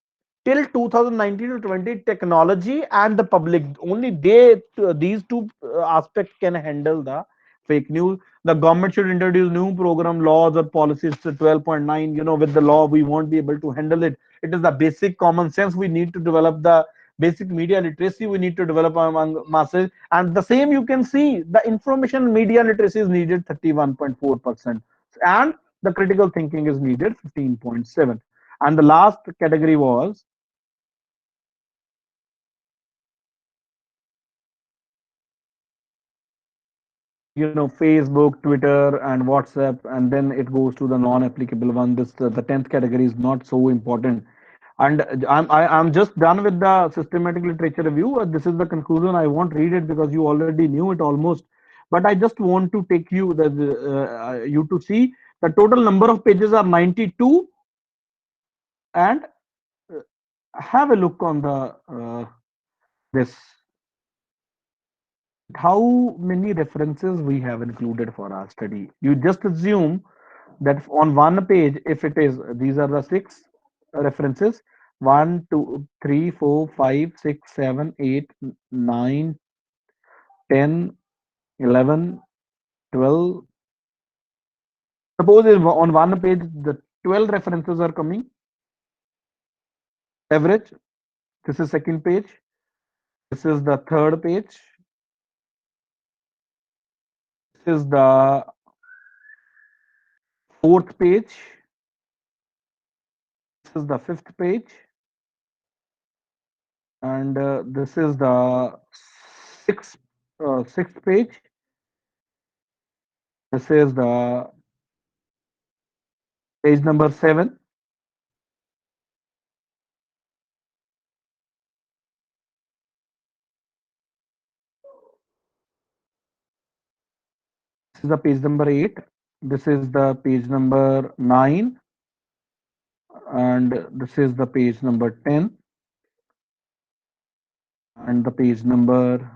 till 2019 to 20, technology and the public, only these two aspects can handle the fake news. The government should introduce new program, laws or policies to 12.9. With the law, we won't be able to handle it. It is the basic common sense. We need to develop the basic media literacy. We need to develop among masses. And the same you can see, the information media literacy is needed 31.4%. And the critical thinking is needed 15.7. And the last category was Facebook, Twitter, and WhatsApp, and then it goes to the non-applicable one. This the 10th category is not so important. And I'm just done with the systematic literature review. This is the conclusion. I won't read it because you already knew it almost. But I just want to take you you to see the total number of pages are 92, and have a look on the this how many references we have included for our study. You just assume that on one page, if it is, these are the 6 references: 1, 2, 3, 4, 5, 6, 7, 8, 9, 10, 11, 12. Suppose if on one page the 12 references are coming, average. This is second page. This is the third page. This is the fourth page. This is the fifth page. And this is the sixth page. This is the page number 7. This is the page number 8. This is the page number 9. And this is the page number 10. And the page number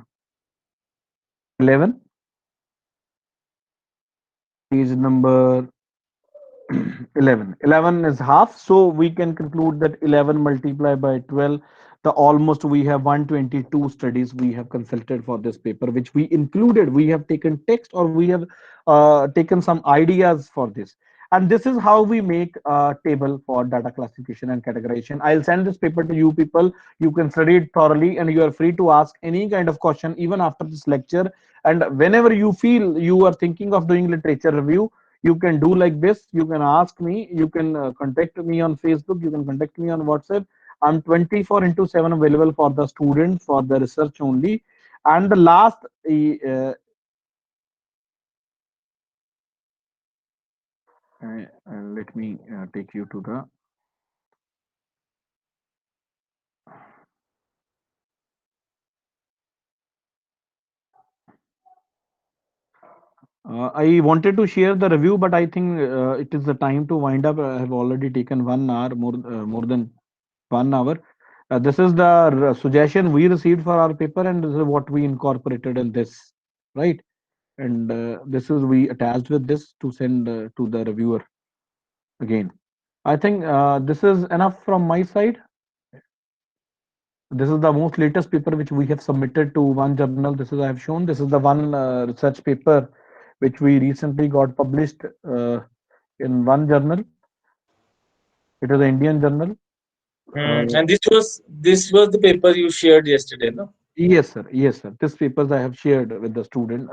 11. Page number 11. 11 is half, so we can conclude that 11 multiplied by 12, the almost we have 122 studies we have consulted for this paper, which we included. We have taken text, or we have taken some ideas for this. And this is how we make a table for data classification and categorization. I'll send this paper to you people. You can study it thoroughly, and you are free to ask any kind of question even after this lecture. And whenever you feel you are thinking of doing literature review, you can do like this. You can ask me. You can contact me on Facebook. You can contact me on WhatsApp. I'm 24/7 available for the students, for the research only. And the last let me take you to the I wanted to share the review, but I think it is the time to wind up. I have already taken 1 hour, more than 1 hour. This is the suggestion we received for our paper, and this is what we incorporated in this, right? And this is we attached with this to send to the reviewer again. I think this is enough from my side. This is the most latest paper which we have submitted to one journal. This is I have shown. This is the one research paper which we recently got published in one journal. It is an Indian journal. And this was the paper you shared yesterday, no? Yes, sir. Yes, sir. This papers I have shared with the student,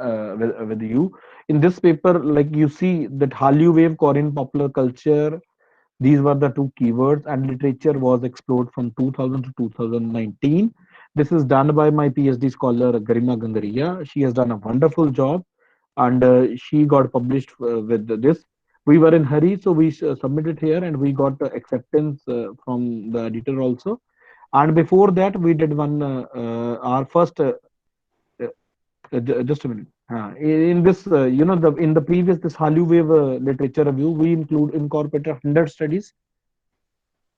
with you. In this paper, like you see that Hallyu wave, Korean popular culture, these were the 2 keywords, and literature was explored from 2000 to 2019. This is done by my PhD scholar Garima Gangaria. She has done a wonderful job, and she got published with this. We were in hurry, so we submitted here, and we got acceptance from the editor also. And before that, we did one our first. Just a minute. In this, in the previous this Hallyu wave literature review, we incorporated 100 studies.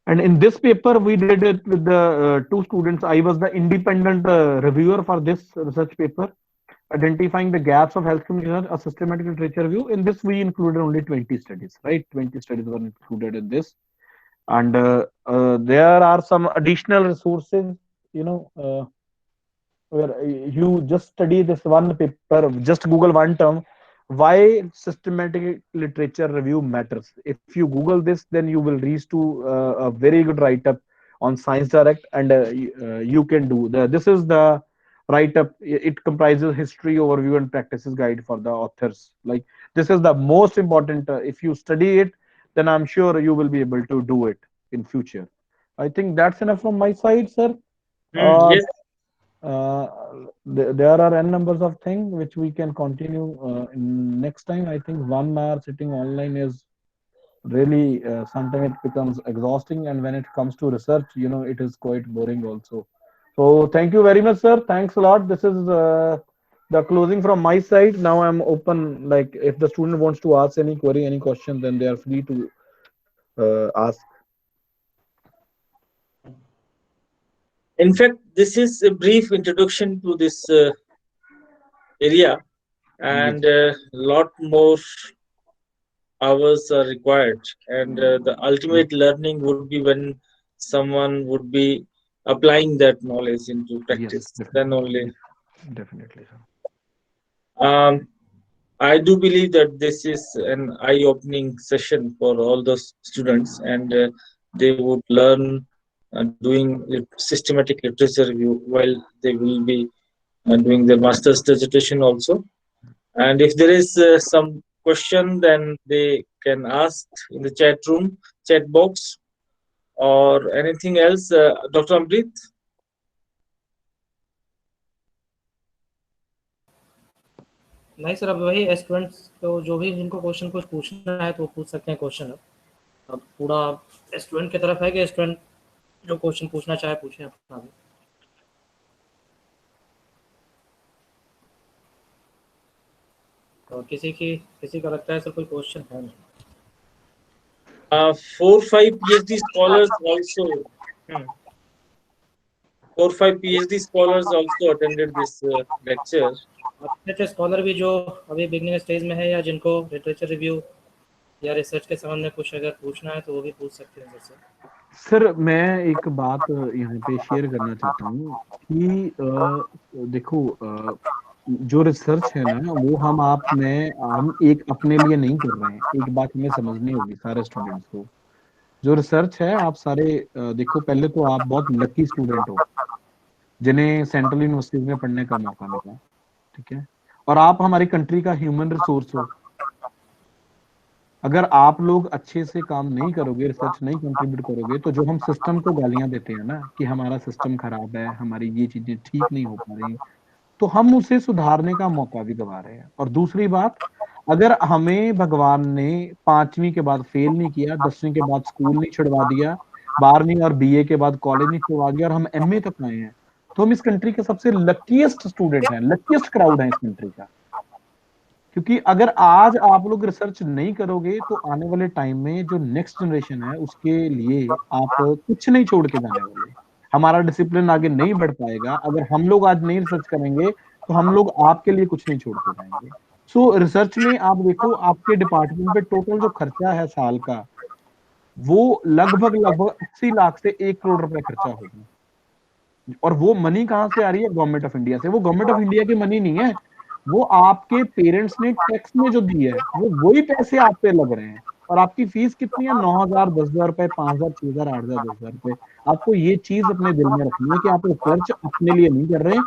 And in this paper, we did it with the 2 students. I was the independent reviewer for this research paper, identifying the gaps of health research, a systematic literature review. In this, we included only 20 studies, right? 20 studies were included in this. And there are some additional resources, where you just study this one paper, just Google one term, why systematic literature review matters. If you Google this, then you will reach to a very good write up on Science Direct, and you can do the. This is the write up. It comprises history, overview, and practices guide for the authors. Like this is the most important. If you study it, then I'm sure you will be able to do it in future. I think that's enough from my side, sir. Uh, Yes. uh, there are n numbers of things which we can continue in next time. I think 1 hour sitting online is really sometimes it becomes exhausting, and when it comes to research, it is quite boring also. So thank you very much, sir. Thanks a lot. This is the closing from my side. Now I'm open. Like if the student wants to ask any query, any question, then they are free to ask. In fact, this is a brief introduction to this area, and a lot more hours are required. And the ultimate learning would be when someone would be applying that knowledge into Yes, practice. Then only. definitely, sir. I do believe that this is an eye-opening session for all the students, and they would learn doing systematic literature review while they will be doing their master's dissertation also. And if there is some question, then they can ask in the chat room, chat box, or anything else. Dr. Amrit? नहीं sir, अब वही students को जो भी जिनको question कुछ पूछना है तो पूछ सकते हैं क्वेश्चन। अब पूरा स्टूडेंट की तरफ है कि स्टूडेंट जो क्वेश्चन पूछना चाहे पूछें अपना भी। तो किसी का लगता है सर कोई क्वेश्चन है नहीं। 4-5 PhD scholars also. 4-5 PhD scholars also attended this lecture. अच्छे स्कॉलर भी जो अभी बिगनिंग स्टेज में है या जिनको लिटरेचर रिव्यू या रिसर्च के संबंध में कुछ अगर पूछना है तो वो भी पूछ सकते हैं सर। सर मैं एक बात यहाँ पे शेयर करना चाहता हूँ कि देखो जो रिसर्च है ना वो हम एक अपने लिए नहीं कर रहे हैं। एक बात हमें समझनी होगी सारे स्टूडेंट्स को। जो रिसर्च है आप सारे देखो, पहले तो आप बहुत लकी स्टूडेंट हो जिन्हें सेंट्रल यूनिवर्सिटीज में पढ़ने का मौका मिला, ठीक है, और आप हमारी कंट्री का ह्यूमन रिसोर्स हो। अगर आप लोग अच्छे से काम नहीं करोगे, रिसर्च नहीं कंट्रीब्यूट करोगे, तो जो हम सिस्टम को गालियां देते हैं ना कि हमारा सिस्टम खराब है, हमारी ये चीजें ठीक नहीं हो पा रही, तो हम उसे सुधारने का मौका भी गवा रहे हैं। और दूसरी बात, अगर हमें भगवान ने 5वीं के बाद फेल नहीं किया, 10वीं के बाद स्कूल नहीं छुड़वा दिया, 12वीं और बीए के बाद कॉलेज नहीं छुड़वा दिया, और हम एमए तक आए हैं, तो हम इस कंट्री के सबसे लकीएस्ट स्टूडेंट हैं, लकीएस्ट क्राउड है इस कंट्री का। क्योंकि अगर आज आप लोग रिसर्च नहीं करोगे तो आने वाले टाइम में जो नेक्स्ट जनरेशन है उसके लिए आप कुछ नहीं छोड़ के जाने वाले। हमारा डिसिप्लिन आगे नहीं बढ़ पाएगा। अगर हम लोग आज नहीं रिसर्च करेंगे तो हम लोग आपके लिए कुछ नहीं छोड़ के जाएंगे। सो रिसर्च में आप देखो, आपके डिपार्टमेंट पे टोटल जो खर्चा है साल का, वो लगभग 80 लाख से 1 करोड़ रुपए खर्चा होगा। और वो मनी कहाँ से आ रही है? गवर्नमेंट ऑफ इंडिया से। वो गवर्नमेंट ऑफ इंडिया की मनी नहीं है, वो आपके पेरेंट्स ने टैक्स में जो दी है वो वही पैसे आप पे लग रहे हैं। और आपकी फीस कितनी है? 9,000, 10,000 रुपए, 5,000, 6,000, 8,000, 10,000 रुपए। आपको ये चीज अपने दिल में रखनी है कि आप रिसर्च अपने लिए नहीं कर रहे,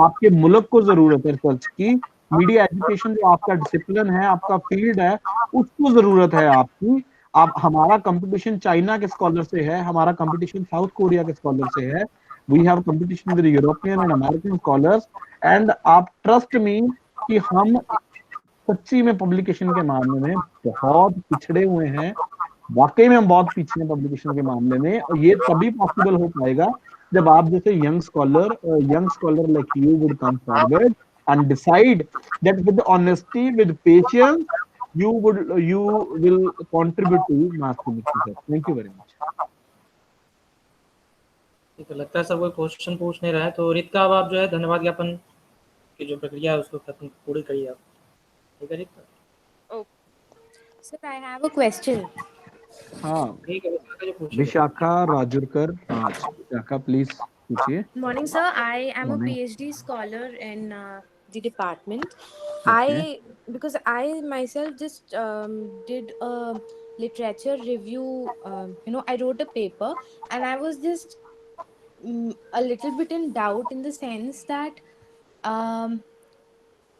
आपके मुल्क को जरूरत है रिसर्च की। मीडिया एजुकेशन जो आपका डिसिप्लिन है, आपका फील्ड है, उसको जरूरत है आपकी। आप हमारा कंपटीशन चाइना के स्कॉलर से है, हमारा कंपटीशन साउथ कोरिया के स्कॉलर से है। We have competition with European and American scholars, and आप ट्रस्ट मी कि हम सच्ची में पब्लिकेशन के मामले में बहुत पिछड़े हुए हैं। वाकई में हम बहुत पीछे हैं पब्लिकेशन के मामले में, और ये तभी पॉसिबल हो पाएगा जब आप जैसे young scholar like you would come forward and decide that with honesty, with patience, you will contribute to mass communication. Thank you very much. ठीक है, लगता है सब कोई क्वेश्चन पूछ नहीं रहा है, तो रित का अब आप जो है धन्यवाद ज्ञापन की जो प्रक्रिया है उसको खत्म पूरी करिए आप। ठीक है रित? Sir I have a question. हाँ, ठीक है, विशाखा राजुरकर। विशाखा प्लीज पूछिए। Morning sir, I am a PhD scholar in the department. Okay. Because I myself just did a literature review. I wrote a paper, and I was just a little bit in doubt in the sense that, um,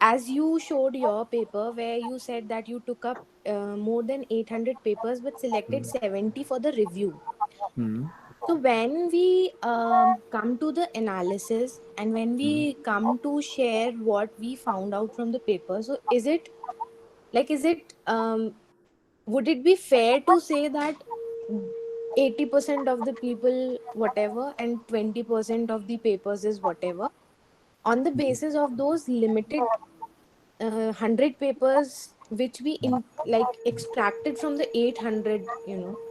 as you showed your paper where you said that you took up more than 800 papers but selected Hmm. 70 for the review. Hmm. So when we come to the analysis and when Hmm. we come to share what we found out from the paper, so is it would it be fair to say that 80% of the people whatever and 20% of the papers is whatever, on the Hmm. basis of those limited 100 papers which we like extracted from the 800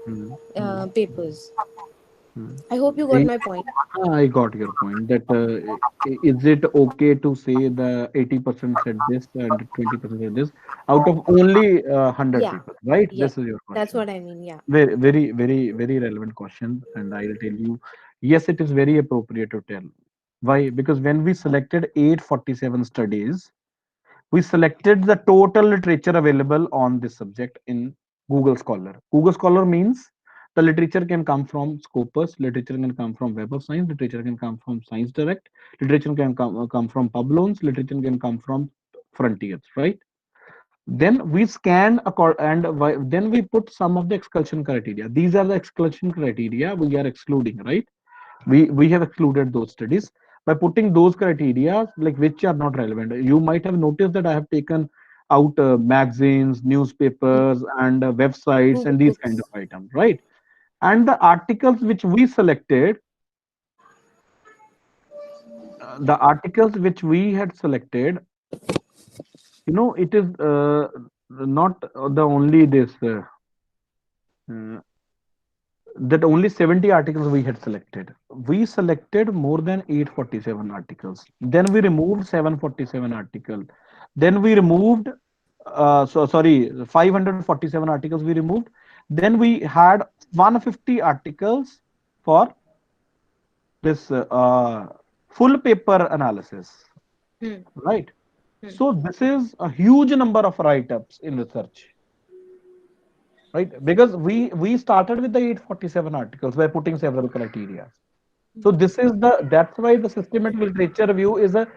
Hmm. Hmm. papers? Hmm. I hope you got my point. I got your point. That is it okay to say the 80% said this and 20% said this out of only 100 Yeah, people, right? yeah, This is your that's question. what I mean. Yeah. Very, very, very, very relevant question, and I'll tell you, yes, it is very appropriate to tell. Why? Because when we selected 847 studies, we selected the total literature available on this subject in Google Scholar. Google Scholar means the literature can come from Scopus, literature can come from Web of Science, literature can come from Science Direct, literature can come from Publons, literature can come from Frontiers, right? Then we scan then we put some of the exclusion criteria. These are the exclusion criteria we are excluding, right? We have excluded those studies by putting those criteria like which are not relevant. You might have noticed that I have taken out magazines, Mm. newspapers, and websites Google and these kind of Books. items, right? And the articles which we selected, the articles which we had selected, it is not the only this uh, that only 70 articles we had selected. We selected more than 847 articles. Then we removed 747 articles. Then we removed, so sorry, 547 articles we removed. Then we had 150 articles for this full paper analysis, Hmm. right? Hmm. So this is a huge number of write-ups in research, right? Because we started with the 847 articles by putting several criteria. So this is that's why the systematic literature review is a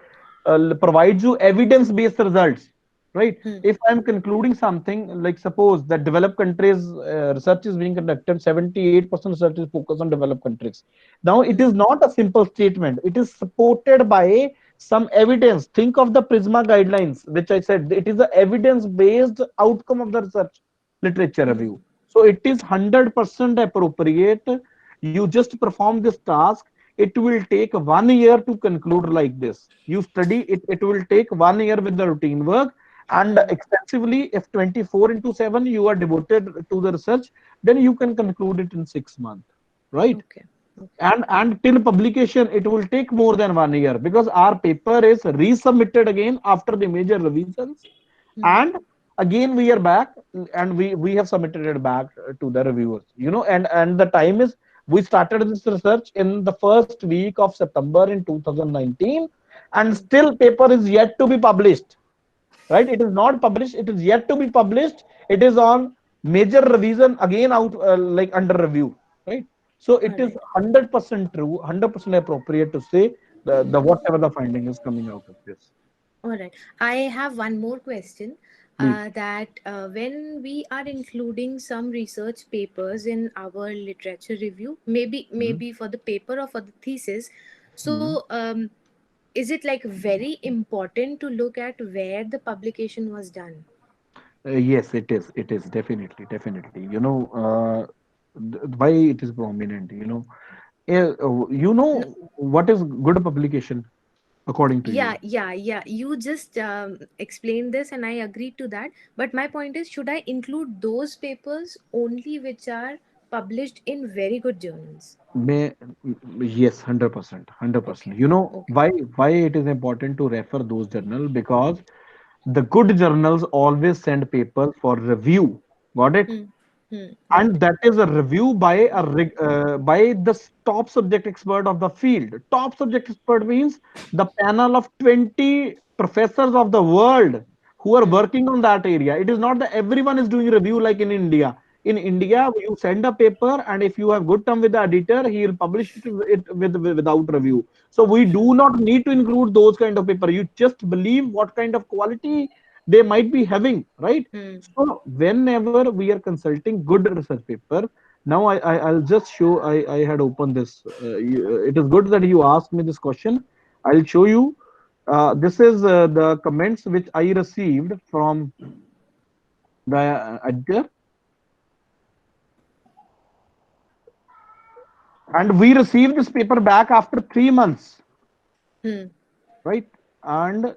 provides you evidence-based results, right? Hmm. If I'm concluding something, like suppose that developed countries research is being conducted, 78% research is focused on developed countries. Now it is not a simple statement. It is supported by some evidence. Think of the Prisma guidelines, which I said it is the evidence-based outcome of the research literature Hmm. review. So it is 100% appropriate. You just perform this task. It will take 1 year to conclude like this. You study it, it will take 1 year with the routine work and Hmm. extensively. If 24 into 7 you are devoted to the research, then you can conclude it in 6 months, right? Okay. Okay. And till publication it will take more than 1 year because our paper is resubmitted again after the major revisions, Hmm. and again we are back and we have submitted it back to the reviewers, and the time is, we started this research in the first week of September in 2019, and Hmm. still paper is yet to be published, right? It is not published, it is yet to be published. It is on major revision again, out like under review, right? So All it is right. 100% true, 100% appropriate to say the whatever the finding is coming out of this. All right. I have one more question. Please. That when we are including some research papers in our literature review, Mhm. maybe for the paper or for the thesis, Mhm. so is it like very important to look at where the publication was done? Yes, it is. It is definitely, definitely. Why it is prominent. No, What is good publication according to yeah, you? yeah, yeah. You just explained this, and I agree to that. But my point is, should I include those papers only which are published in very good journals? May Yes, 100%, Okay. 100%. Okay. Why it is important to refer those journal, because the good journals always send papers for review. Got it? Hmm. and that is a review by by the top subject expert of the field. Top subject expert means the panel of 20 professors of the world who are working on that area. It is not that everyone is doing review like in India. In India, you send a paper, and if you have good term with the editor, he will publish it without review. So we do not need to include those kind of paper. You just believe what kind of quality they might be having, right? So whenever we are consulting good research paper, now I'll just show. I had opened this. It is good that you asked me this question. I'll show you. This is the comments which I received from the editor, and we received this paper back after 3 months, right? And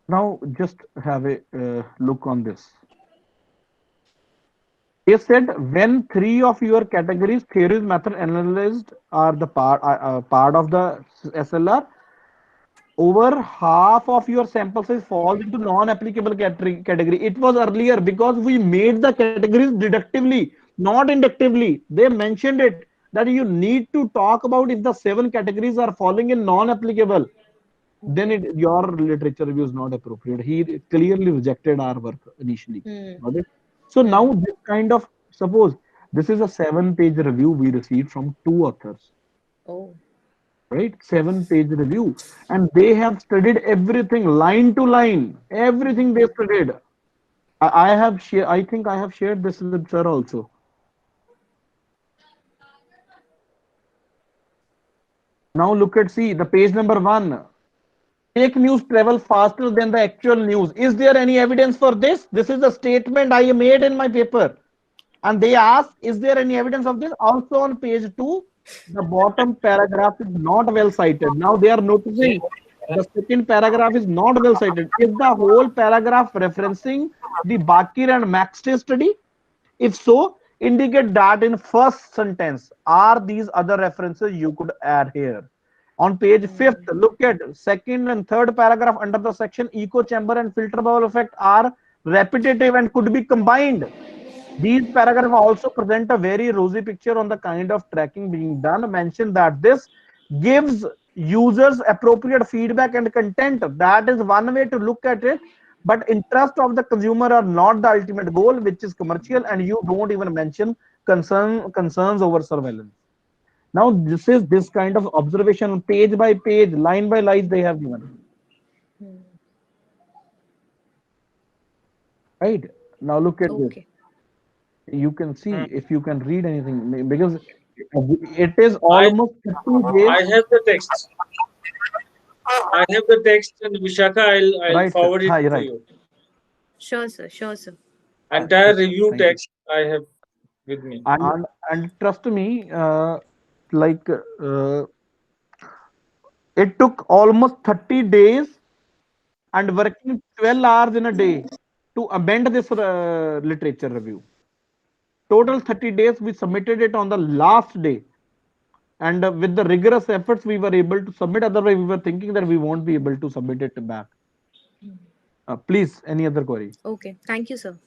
now just have a look on this. They said when 3 of your categories, theories, method, analyzed are the part of the SLR, over half of your sample size falls into non-applicable category. It was earlier because we made the categories deductively, not inductively. They mentioned it that you need to talk about if the 7 categories are falling in non-applicable, then your literature review is not appropriate. He clearly rejected our work initially. Got it? So now this kind of, suppose this is a 7-page review we received from 2 authors. Oh. Right? 7-page review. And they have studied everything line to line. Everything they studied. I have shared, I think I have shared this with sir also. Now look at, see the page number 1. Fake news travel faster than the actual news. Is there any evidence for this? This is the statement I made in my paper. And they ask, is there any evidence of this? Also on page 2, the bottom paragraph is not well cited. Now they are noticing the second paragraph is not well cited. Is the whole paragraph referencing the Bakir and Maxte study? If so, indicate that in first sentence are these other references you could add here. On page 5th, look at second and third paragraph under the section echo chamber and filter bubble effect are repetitive and could be combined. These paragraphs also present a very rosy picture on the kind of tracking being done. Mention that this gives users appropriate feedback and content. That is one way to look at it. But interest of the consumer are not the ultimate goal, which is commercial, and you don't even mention concerns over surveillance. Now this is this kind of observation page by page, line by line they have given. Right? Now look at this. You can see if you can read anything, because it is almost 30 days. I have the text. I have the text, and Vishaka, I'll Right, forward it hi, to right. you. Sure, sir. Sure, sir. Entire review Thank you. text I have with me. And trust me, like it took almost 30 days and working 12 hours in a day to amend this literature review. Total 30 days, we submitted it on the last day. And with the rigorous efforts, we were able to submit. Otherwise, we were thinking that we won't be able to submit it back. Please, any other query? Okay. Thank you, sir.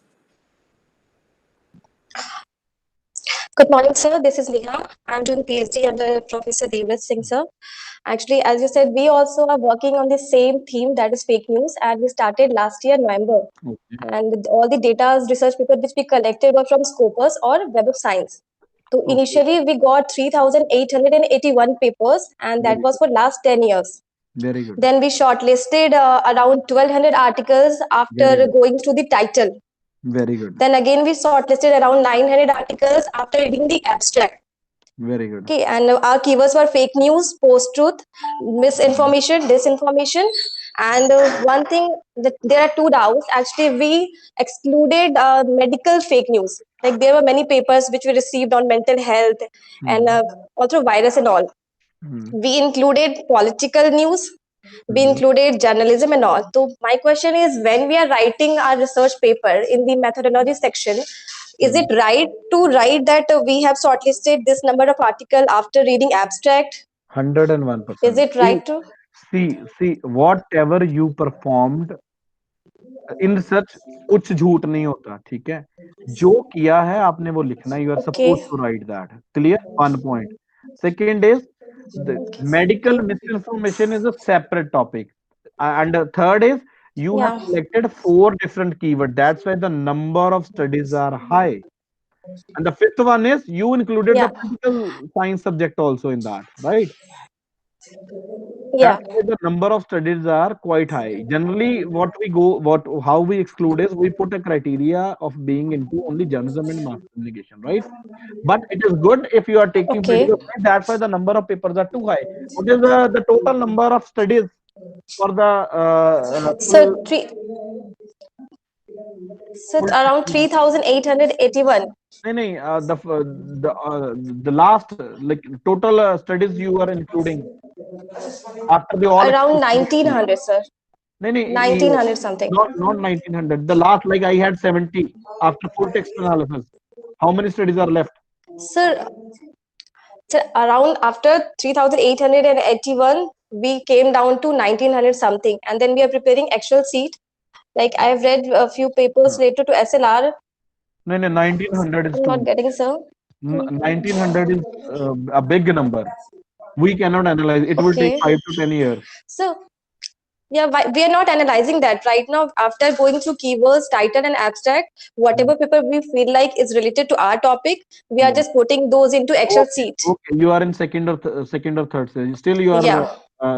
Good morning, sir. This is Neha. I'm doing PhD under Professor Devrat Singh, sir. Actually, as you said, we also are working on the same theme, that is fake news, and we started last year, November. Okay. And all the data research paper which we collected were from Scopus or Web of Science. So Okay. initially, we got 3,881 papers, and that Very was for last 10 years. Very good. Then we shortlisted around 1,200 articles after Very good. going through the title. Very good. Then again, we shortlisted around 900 articles after reading the abstract. Very good. Okay, and our keywords were fake news, post-truth, misinformation, disinformation. And one thing, that there are 2 doubts. Actually, we excluded medical fake news. Like there were many papers which we received on mental health and also virus and all. We included political news. We included journalism and all. So my question is, when we are writing our research paper in the methodology section, is it right to write that we have shortlisted this number of article after reading abstract? 101%. Is it right to? See, whatever you performed in research कुछ झूठ नहीं होता, ठीक है, जो किया है आपने वो लिखना, you are suppose Okay. To write that, clear, one point. Second is the medical misinformation is a separate topic, and third is you have Yeah. selected 4 different keywords, that's why the number of studies are high. And the fifth one is you included the Yeah. political science subject also in that, right? Yeah. That's why the number of studies are quite high. Generally, how we exclude is we put a criteria of being into only journalism and mass communication, right? But it is good if you are taking Okay. political science. That's why the number of papers are too high. What is the total number of studies for the So full around 3,881. नहीं, the last like total studies you are including after the all Around exclusion. 1,900, sir. नहीं, 1,900 something. not 1900. The last, like I had 70 after full text analysis. How many studies are left? Sir, around after 3,881, we came down to 1,900 something, and then we are preparing actual seat. Like I have read a few papers related to SLR. No, 1900 is I'm not too. getting, sir. 1900 is a big number. We cannot analyze. It will take Okay. 5 to 10 years. So yeah, we are not analyzing that right now. After going through keywords, title, and abstract, whatever paper we feel like is related to our topic, we are just putting those into Excel Okay, sheet. okay. You are in second or third stage. Still, you are Yeah,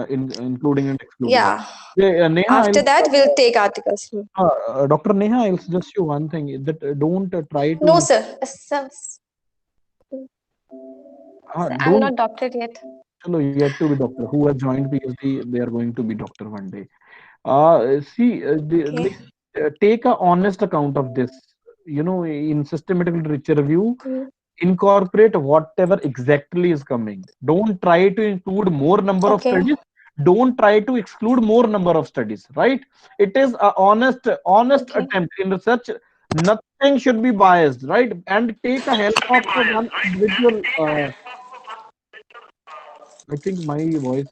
including and excluding. yeah. Yeah, Neha, After that, we'll take articles. Dr. Neha, I'll suggest you one thing that don't try No, to sir. I'm don't not doctorate yet. yet to be doctor. Who has joined PhD, they are going to be doctor one day. See, Okay. take a honest account of this. You know, in systematic literature review, Mm. incorporate whatever exactly is coming. Don't try to include more number of Okay. studies. Don't try to exclude more number of studies. Right? It is a honest Okay. attempt in research. Nothing should be biased, right? And take a help of one individual. I think my voice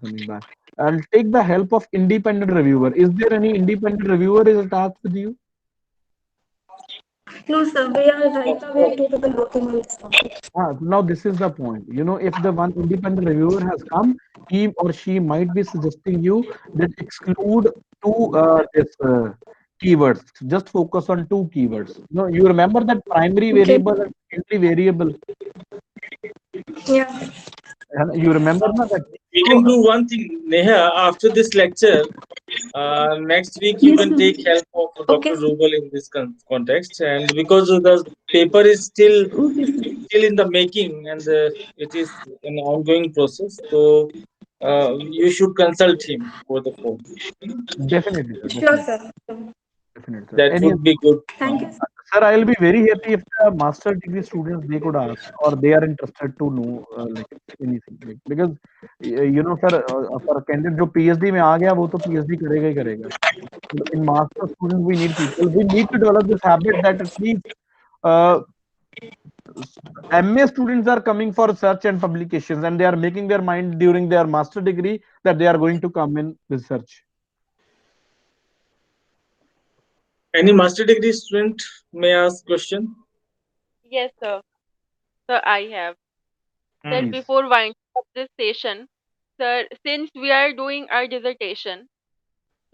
coming back. I'll take the help of independent reviewer. Is there any independent reviewer is attached with you? No, sir. We are right now. We are two people working on this topic. Now this is the point. You know, if the one independent reviewer has come, he or she might be suggesting you that exclude two this keywords. Just focus on two keywords. No, you remember that primary Okay. variable and secondary variable. Yeah. And you remember na, that? We So, can do one thing, Neha. After this lecture, next week you Yes, can sir. take help of Okay. Dr. Rubel in this context, and because the paper is still Okay, sir. in the making and it is an ongoing process, so you should consult him over the phone. definitely, sir. Sure, Definitely, sir. definitely, sir. That Any would be good. Thank you, sir. Sir, I'll be very happy if the master degree students they could ask or they are interested to know like anything like, because you know sir for a candidate जो PhD में आ गया वो तो PhD करेगा ही करेगा. In master students we need people. We need to develop this habit that at least uh, MA students are coming for research and publications and they are making their mind during their master degree that they are going to come in research. Any master degree student may ask question. Yes, sir. Sir, I have. Sir, Please. before winding up this session, sir, since we are doing our dissertation,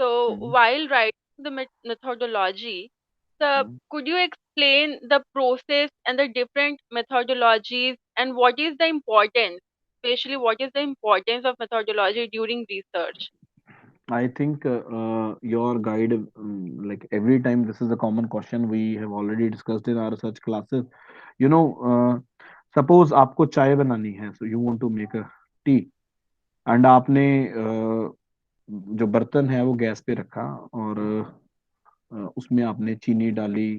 so while writing the methodology, sir, could you explain the process and the different methodologies and what is the importance, especially what is the importance of methodology during research? I think your guide, like every time, this is a common question we have already discussed in our research classes. You know, suppose आपको चाय बनानी है, so you want to make a tea, and आपने जो बर्तन है वो gas पे रखा और उसमें आपने चीनी डाली,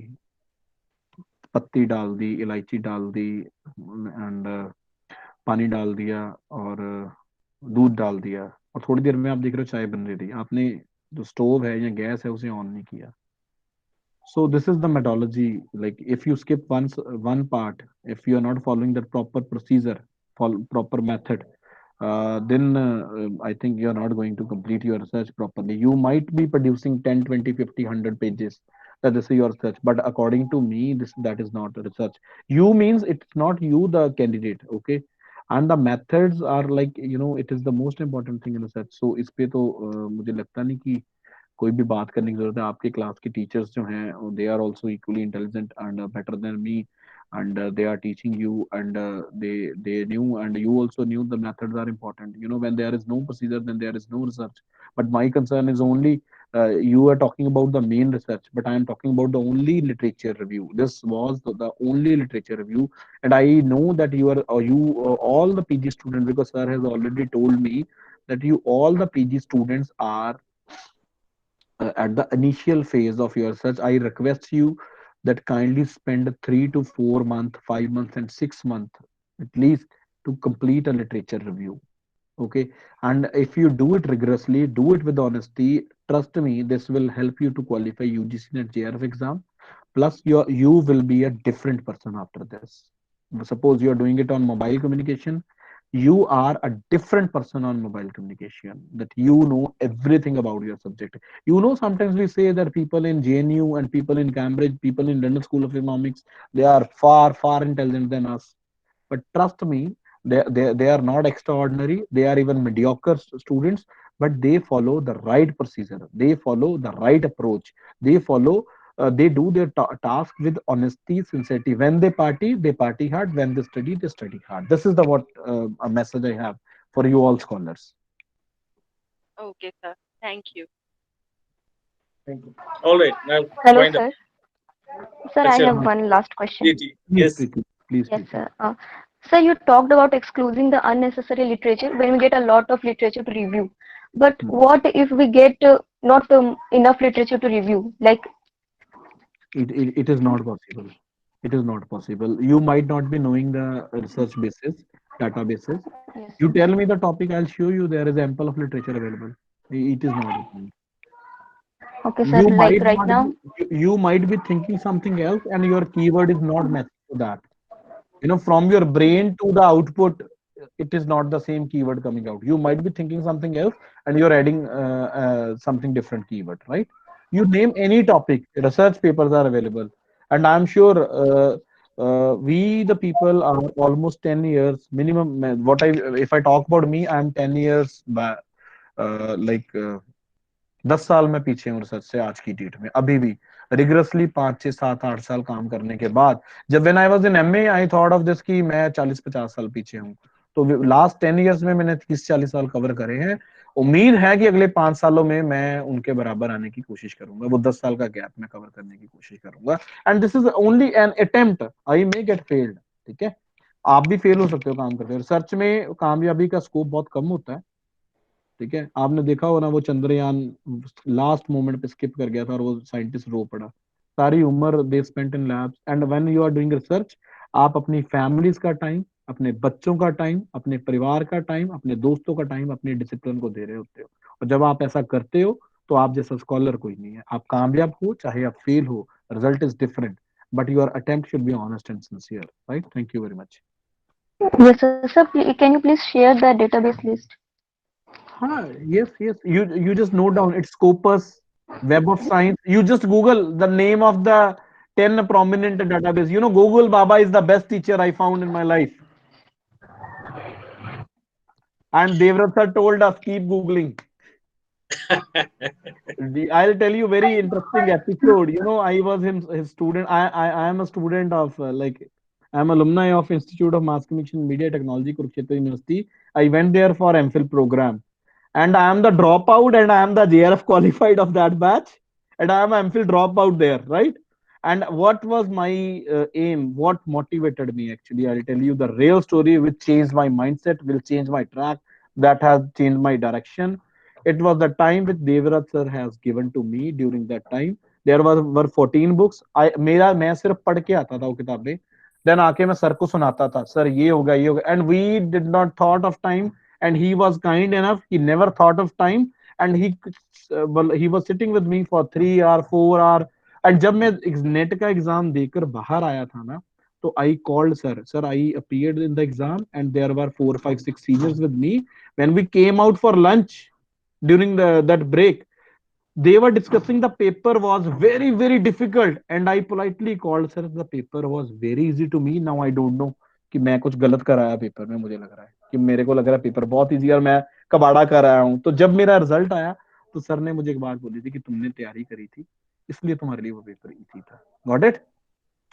पत्ती डाल दी, इलायची डाल दी, एंड पानी डाल दिया और दूध डाल दिया और थोड़ी देर में आप देख रहे हो चाय बन रही थी, आपने जो स्टोव है या गैस है उसे ऑन नहीं किया. So this is the methodology. Like if you skip one part, if you are not following that proper procedure, follow proper method, then I think you're not going to complete your research properly. You might be producing 10, 20, 50, 100 pages. That is your research. But according to me, that is not research. You means it's not you, the candidate. Okay. And the methods are like, it is the most important thing in research. So इस पे तो मुझे लगता नहीं कि कोई भी बात करने की जरूरत है. आपके क्लास के टीचर्स जो हैं, they are also equally intelligent and better than me, and they are teaching you, and they knew, and you also knew the methods are important. When there is no procedure, then there is no research. But my concern is only, you are talking about the main research, but I am talking about the only literature review. This was the only literature review, and I know that you all the PG students, because sir has already told me that you all the PG students are at the initial phase of your search. I request you that kindly spend 3 to 4 months, 5 months, and 6 months at least to complete a literature review. Okay, and if you do it rigorously, do it with honesty. Trust me, this will help you to qualify UGC NET JRF exam. Plus, you will be a different person after this. Suppose you are doing it on mobile communication, you are a different person on mobile communication, that you know everything about your subject. Sometimes we say that people in JNU and people in Cambridge, people in London School of Economics, they are far, far intelligent than us. But trust me, they are not extraordinary. They are even mediocre students, but they follow the right procedure. They follow the right approach. They do their task with honesty, sincerity. When they party hard. When they study hard. This is the what a message I have for you all scholars. Okay, sir. Thank you. Thank you. All right, now Hello, wind up. sir. Sir, I Let's have have one last question. Preeti. Please, Yes. Preeti, please, Yes, Preeti. sir. Sir, you talked about excluding the unnecessary literature when we get a lot of literature to review. But Hmm. what if we get not enough literature to review? Like, It is not possible. It is not possible. You might not be knowing the research basis, databases. yes. You tell me the topic, I'll show you there is ample of literature available. It is not happening. Okay, sir. You Like might right not now. be, you might be thinking something else, and your keyword is not matching to that. From your brain to the output, it is not the same keyword coming out. You might be thinking something else, and you're adding something different keyword, right? You name any topic, research papers are available, and I'm sure we the people are almost 10 years minimum. What I If I talk about me, I'm 10 years back, like 10 साल मैं पीछे हूँ research से आज की date में, अभी भी रिगरसली 5 6 7 8 साल काम करने के बाद, जब when I was in MA I thought of this कि मैं 40 50 साल पीछे हूँ. तो लास्ट 10 इयर्स में मैंने 30 40 साल कवर करे हैं. उम्मीद है कि अगले 5 सालों में मैं उनके बराबर आने की कोशिश करूंगा. वो 10 साल का गैप में कवर करने की कोशिश करूंगा. And this is only an attempt, I may gate failed. ठीक है, आप भी फेल हो सकते हो काम करते. रिसर्च में कामयाबी का स्कोप बहुत कम होता है. ठीक है, आपने देखा हो ना, वो चंद्रयान लास्ट मोमेंट पे स्किप कर गया था और वो साइंटिस्ट रो पड़ा. सारी उम्र they spent in labs. And when you are doing research, आप अपनी फैमिलीज का टाइम, अपने बच्चों का टाइम, अपने परिवार का टाइम, अपने दोस्तों का टाइम, अपने डिसिप्लिन को दे रहे होते हो. और जब आप ऐसा करते हो, तो आप जैसा स्कॉलर कोई नहीं है. आप कामयाब हो चाहे आप फेल हो, result is different, but your attempt should be honest and sincere. Right, thank you very much. Yes, sir. Sir, can you please share the database list? Yes, yes. You just note down. It's Scopus, Web of Science. You just Google the name of the 10 prominent database. Google Baba is the best teacher I found in my life. And Devrat sir told us keep Googling. I'll tell you very interesting episode. I was his student. I am a student of I'm alumni of Institute of Mass Communication and Media Technology, Kurukshetra University. I went there for MPhil program, and I am the dropout, and I am the JRF qualified of that batch, and I am MPhil dropout there, right? And what was my aim? What motivated me? Actually, I'll tell you the real story, which changed my mindset, will change my track, that has changed my direction. It was the time which Devrat sir has given to me. During that time, there were 14 books. मैं सिर्फ पढ़ के आता था वो किताबें. Then आके मैं सर को सुनाता था, सर ये होगा ये होगा. And we did not thought of time, and he was kind enough, he never thought of time, and he was sitting with me for 3 hour 4 hour. And जब मैं नेट का एग्जाम देकर बाहर आया था ना, So I called sir. Sir, I appeared in the exam and there were 4, 5, 6 seniors with me. When we came out for lunch during that break, they were discussing the paper was very, very difficult. And I politely called, sir, the paper was very easy to me. Now I don't know कि मैं कुछ गलत कराया paper में, मुझे लग रहा है कि मेरे को लग रहा है पेपर बहुत इजी और मैं कबाड़ा कर रहा हूँ। तो जब मेरा रिजल्ट आया तो सर ने मुझे एक बात बोली थी कि तुमने तैयारी करी थी इसलिए तुम्हारे लिए वो पेपर इजी था। Got it?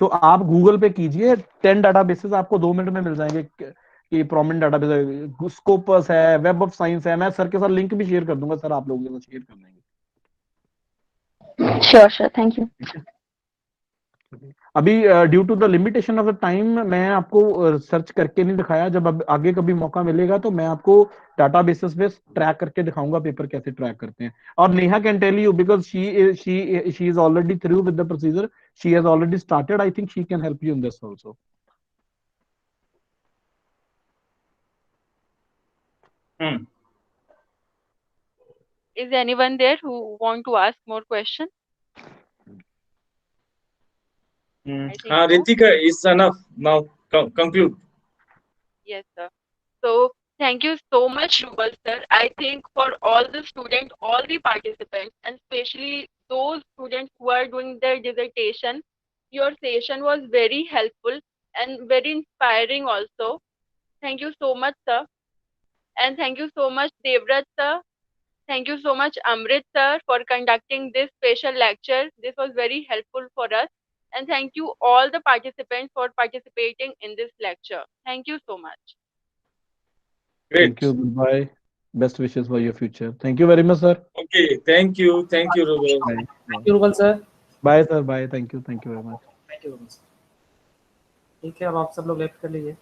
तो आप गूगल पे कीजिए 10 डाटाबेसेस आपको 2 मिनट में मिल जाएंगे कि प्रोमिनेंट डाटाबेस स्कोपस है, वेब ऑफ साइंस है। मैं सर के साथ लिंक भी शेयर कर दूंगा, सर आप लोगों के साथ शेयर कर देंगे। Sure, thank you. अभी due to the limitation of the time मैं आपको सर्च करके नहीं दिखाया। जब अब आगे कभी मौका मिलेगा तो मैं आपको डाटाबेसेस पे ट्रैक करके दिखाऊंगा पेपर कैसे ट्रैक करते हैं। और Neha can tell you because she is already through with the procedure, she has already started. I think she can help you in this also. Is anyone there who want to ask more questions? I think so. Ritika, is enough now. Conclude. Yes, sir. So thank you so much, Rubal sir. I think for all the students, all the participants, and especially those students who are doing their dissertation, your session was very helpful and very inspiring also. Thank you so much, sir. And thank you so much, Devrat sir. Thank you so much, Amrit sir, for conducting this special lecture. This was very helpful for us. And thank you all the participants for participating in this lecture. Thank you so much. Great. Thank you. Goodbye. Best wishes for your future. Thank you very much, sir. Okay. Thank you. Thank you, Rubal. Bye. Thank you rouble sir. Bye, sir. Bye. Thank you. Thank you very much. Thank you rouble sir. ठीक है, अब आप सब लोग left कर लीजिए।